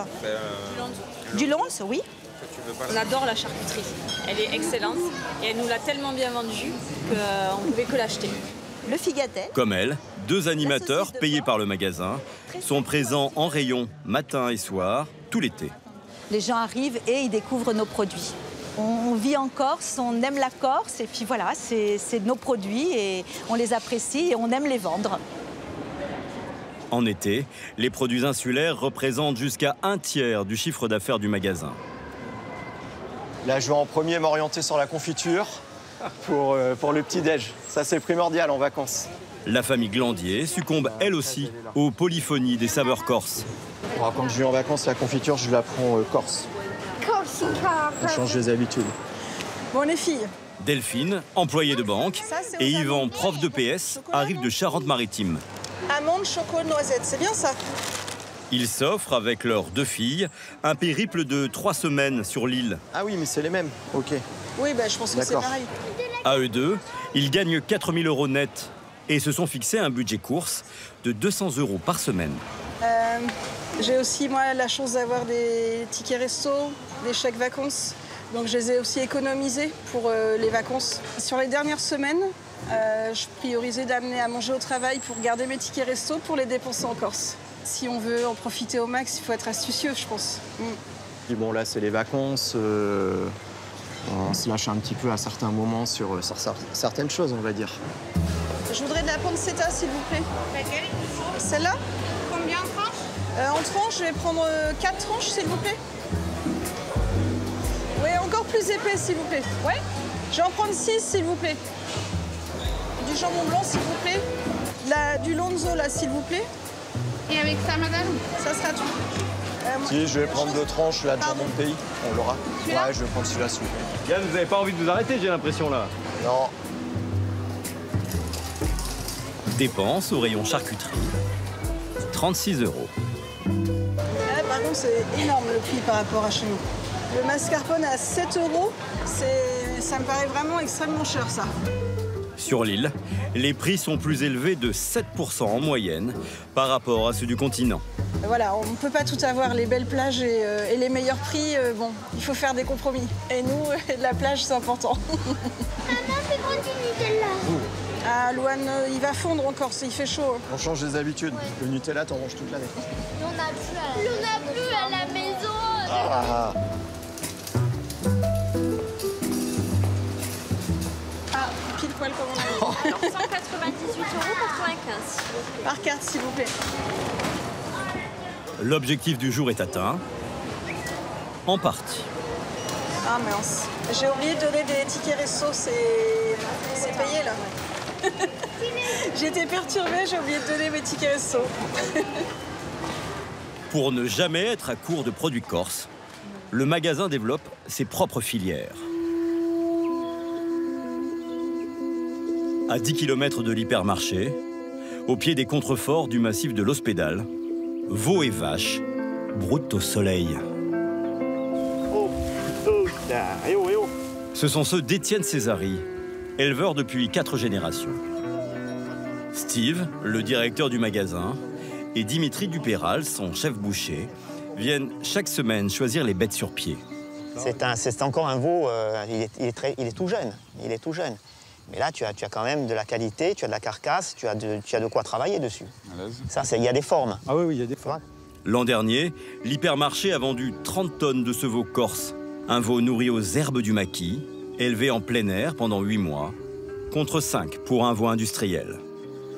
Du lonce, oui. On adore la charcuterie. Elle est excellente et elle nous l'a tellement bien vendue qu'on ne pouvait que l'acheter. Le figatel. Comme elle, 2 animateurs payés par le magasin sont présents en rayon matin et soir, tout l'été. Les gens arrivent et ils découvrent nos produits. On vit en Corse, on aime la Corse et puis voilà, c'est nos produits et on les apprécie et on aime les vendre. En été, les produits insulaires représentent jusqu'à 1/3 du chiffre d'affaires du magasin. Là, je vais en premier m'orienter sur la confiture pour le petit-déj. Ça, c'est primordial en vacances. La famille Glandier succombe, elle aussi, aux polyphonies des saveurs corses. Alors, quand je vais en vacances, la confiture, je la prends corse. On change les habitudes. Bon, les filles. Delphine, employée de banque, et Yvan, prof de PS, arrivent de Charente-Maritime. Amande, chocolat, noisette, c'est bien ça? Ils s'offrent, avec leurs 2 filles, un périple de 3 semaines sur l'île. Ah oui, mais c'est les mêmes, ok. Oui, ben, je pense que c'est pareil. À eux deux, ils gagnent 4 000 € net et se sont fixés un budget course de 200 € par semaine. J'ai aussi, moi, la chance d'avoir des tickets resto, des chèques vacances. Donc je les ai aussi économisés pour les vacances. Sur les dernières semaines, je priorisais d'amener à manger au travail pour garder mes tickets resto pour les dépenser en Corse. Si on veut en profiter au max, il faut être astucieux, je pense. Puis bon, là, c'est les vacances. On se lâche un petit peu à certains moments sur certaines choses, on va dire. Je voudrais de la pancetta, s'il vous plaît. Celle-là? Combien en tranches? En tranches, je vais prendre 4 tranches, s'il vous plaît. Oui, encore plus épais, s'il vous plaît. Ouais. Je vais en prendre 6, s'il vous plaît. Du jambon blanc, s'il vous plaît. Du lonzo, là, s'il vous plaît. Et avec ça, madame? Ça sera tout. Si, je vais prendre 2 tranches, là, de jambon de pays. On l'aura. Ouais, je vais prendre celui-là, s'il vous plaît. Yann, vous n'avez pas envie de vous arrêter, j'ai l'impression, là. Non. Dépenses au rayon charcuterie, 36 €. Par contre, c'est énorme le prix par rapport à chez nous. Le mascarpone à 7 €, ça me paraît vraiment extrêmement cher, ça. Sur l'île, les prix sont plus élevés de 7% en moyenne par rapport à ceux du continent. Voilà, on ne peut pas tout avoir, les belles plages et les meilleurs prix, bon, il faut faire des compromis. Et nous, la plage, c'est important. Maman, c'est quoi du Nutella? Ah, Louane, il va fondre encore, il fait chaud. On change des habitudes. Ouais. Le Nutella, t'en manges toute l'année. On n'a plus à la maison. Ah. Ah, pile poil comme on a dit. Alors, 198,95 €. Par carte, s'il vous plaît. L'objectif du jour est atteint, en partie. Ah mince, j'ai oublié de donner des tickets resto, c'est payé là. J'étais perturbée, j'ai oublié de donner mes tickets resto. Pour ne jamais être à court de produits corses, le magasin développe ses propres filières. À 10 km de l'hypermarché, au pied des contreforts du massif de l'Hospédale, veaux et vaches broutent au soleil. Ce sont ceux d'Étienne Césari, éleveur depuis 4 générations. Steve, le directeur du magasin, et Dimitri Dupéral, son chef boucher, viennent chaque semaine choisir les bêtes sur pied. C'est encore un veau, il est tout jeune. Il est tout jeune. Mais là, tu as quand même de la qualité, tu as de la carcasse, tu as de quoi travailler dessus. Ça, il y a des formes. Ah oui, il y a des formes. L'an dernier, l'hypermarché a vendu 30 tonnes de ce veau corse. Un veau nourri aux herbes du maquis, élevé en plein air pendant 8 mois, contre 5 pour un veau industriel.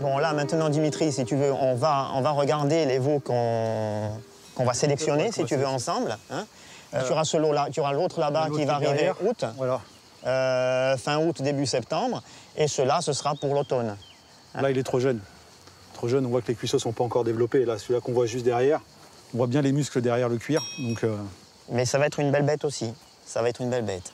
Bon, là, maintenant, Dimitri, si tu veux, on va regarder les veaux qu'on va sélectionner, si tu veux, ensemble. Hein. Tu auras ce lot-là, tu auras l'autre là-bas qui va arriver août. Voilà. Fin août, début septembre. Et cela, ce sera pour l'automne. Hein. Là, il est trop jeune. Trop jeune, on voit que les cuisseaux ne sont pas encore développés. Là, celui-là qu'on voit juste derrière, on voit bien les muscles derrière le cuir. Donc, Mais ça va être une belle bête aussi. Ça va être une belle bête.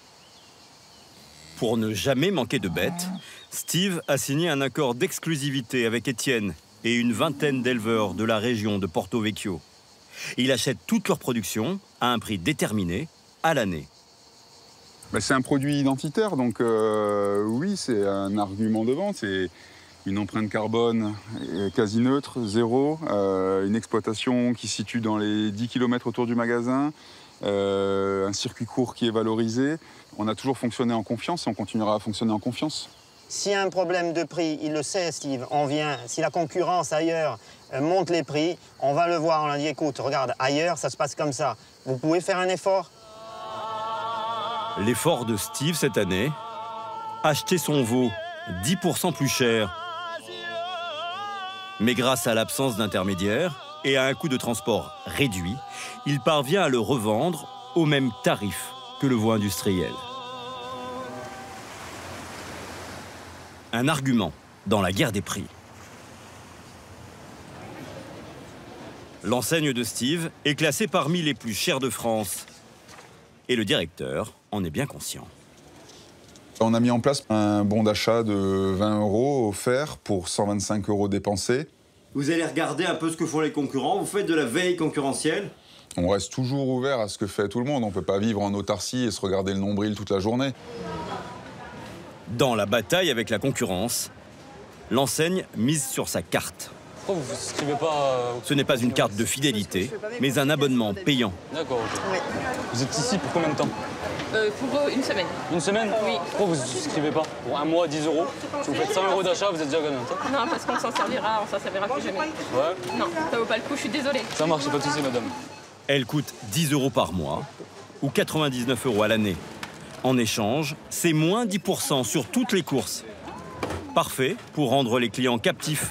Pour ne jamais manquer de bêtes, Steve a signé un accord d'exclusivité avec Étienne et une vingtaine d'éleveurs de la région de Porto Vecchio. Il achète toute leur production à un prix déterminé à l'année. C'est un produit identitaire, donc oui, c'est un argument de vente. C'est une empreinte carbone quasi neutre, zéro, une exploitation qui se situe dans les 10 km autour du magasin, un circuit court qui est valorisé. On a toujours fonctionné en confiance et on continuera à fonctionner en confiance. S'il y a un problème de prix, il le sait, Steve, on vient. Si la concurrence ailleurs monte les prix, on va le voir, on leur dit, écoute, regarde, ailleurs, ça se passe comme ça. Vous pouvez faire un effort? L'effort de Steve cette année, acheter son veau 10% plus cher. Mais grâce à l'absence d'intermédiaires et à un coût de transport réduit, il parvient à le revendre au même tarif que le veau industriel. Un argument dans la guerre des prix. L'enseigne de Steve est classée parmi les plus chères de France. Et le directeur en est bien conscient. On a mis en place un bon d'achat de 20 € offert pour 125 € dépensés. Vous allez regarder un peu ce que font les concurrents, vous faites de la veille concurrentielle. On reste toujours ouvert à ce que fait tout le monde. On ne peut pas vivre en autarcie et se regarder le nombril toute la journée. Dans la bataille avec la concurrence, l'enseigne mise sur sa carte. Pourquoi vous ne souscrivez pas Ce n'est pas une carte de fidélité, mais un abonnement payant. D'accord, ok. Vous êtes ici pour combien de temps? Pour une semaine. Une semaine? Oui. Pourquoi vous ne souscrivez pas? Pour un mois, 10 €. Si vous faites 100 € d'achat, vous êtes déjà gagnant. Non, parce qu'on s'en servira plus jamais. Ouais. Non, ça vaut pas le coup, je suis désolée. Ça marche, pas de souci, madame. Elle coûte 10 € par mois ou 99 € à l'année. En échange, c'est moins 10% sur toutes les courses. Parfait pour rendre les clients captifs,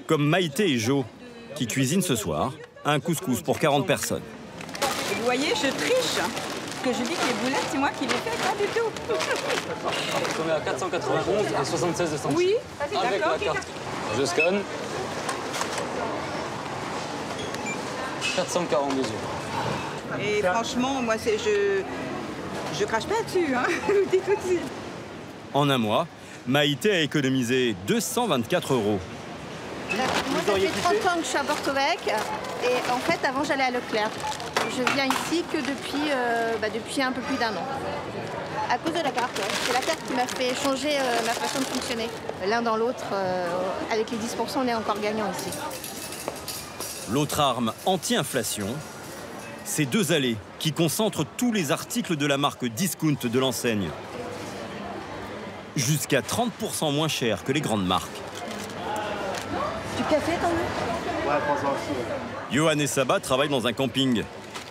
comme Maïté et Jo, qui cuisinent ce soir un couscous pour 40 personnes. Vous voyez, je triche. Ce que je dis que les boulettes, c'est moi qui les fais, pas du tout. On est à 491 et 76 de centimes. Oui, avec la carte. Je scanne. 442 €. Et franchement, moi, je crache pas dessus, hein. Je vous dis tout de suite. En un mois, Maïté a économisé 224 €. Moi, ça fait 30 ans que je suis à Bortovec et en fait, avant, j'allais à Leclerc. Je viens ici que depuis un peu plus d'1 an. À cause de la carte, ouais. C'est la carte qui m'a fait changer ma façon de fonctionner. L'un dans l'autre, avec les 10%, on est encore gagnant ici. L'autre arme anti-inflation, c'est 2 allées qui concentrent tous les articles de la marque Discount de l'enseigne. Jusqu'à 30% moins cher que les grandes marques. Du café, t'en veux? Ouais, prends ça aussi. Johan et Saba travaillent dans un camping.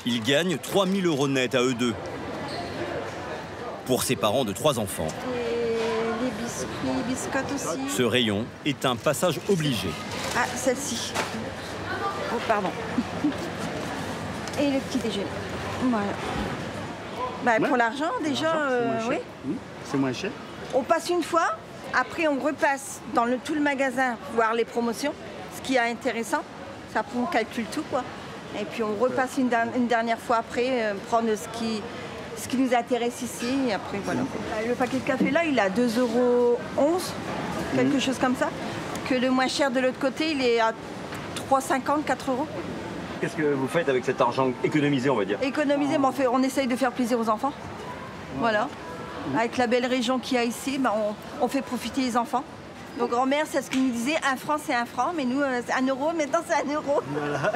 Ils gagnent 3 000 € net à eux deux. Pour ses parents de 3 enfants, Et les biscuits, biscottes aussi. ce rayon est un passage obligé. Ah, celle-ci. Oh, pardon. Et le petit déjeuner. Voilà. Bah, pour l'argent, déjà, oui. C'est moins cher. On passe une fois, après on repasse dans tout le magasin voir les promotions, ce qui est intéressant. Ça, on calcule tout, quoi. Et puis on repasse une dernière fois après, prendre ce qui nous intéresse ici. Et après, voilà. Le paquet de café, là, il est à 2,11 €, quelque chose comme ça. Que le moins cher de l'autre côté, il est à 3,50 €, 4 €. Qu'est-ce que vous faites avec cet argent économisé, on va dire? Économiser, mais on essaye de faire plaisir aux enfants. Voilà. Avec la belle région qu'il y a ici, on fait profiter les enfants. Nos grands-mères, c'est ce qu'ils nous disaient, 1 franc c'est 1 franc, mais nous, c'est 1 €, maintenant c'est 1 €. Voilà.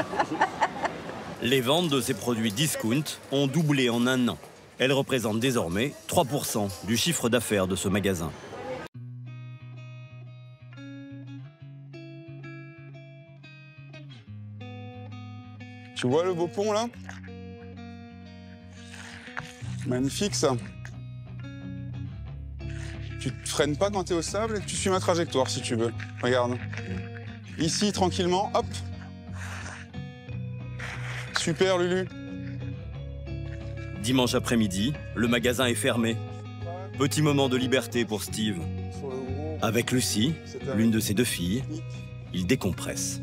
Les ventes de ces produits Discount ont doublé en 1 an. Elles représentent désormais 3% du chiffre d'affaires de ce magasin. Tu vois le beau pont là? Magnifique ça. Tu te freines pas quand tu es au sable et tu suis ma trajectoire si tu veux. Regarde. Ici, tranquillement, hop. Super, Lulu. Dimanche après-midi, le magasin est fermé. Petit moment de liberté pour Steve. Avec Lucie, l'une de ses 2 filles, il décompresse.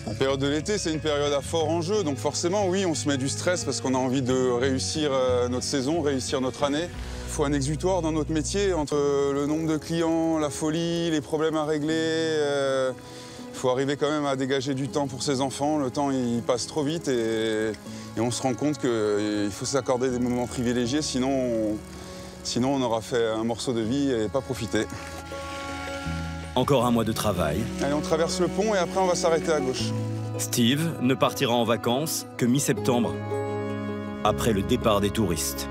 La période de l'été, c'est une période à fort enjeu, donc forcément, oui, on se met du stress parce qu'on a envie de réussir notre saison, réussir notre année. Il faut un exutoire dans notre métier, entre le nombre de clients, la folie, les problèmes à régler. Il faut arriver quand même à dégager du temps pour ses enfants. Le temps, il passe trop vite et on se rend compte qu'il faut s'accorder des moments privilégiés, sinon on aura fait un morceau de vie et pas profité. Encore un mois de travail. Allez, on traverse le pont et après on va s'arrêter à gauche. Steve ne partira en vacances que mi-septembre, après le départ des touristes.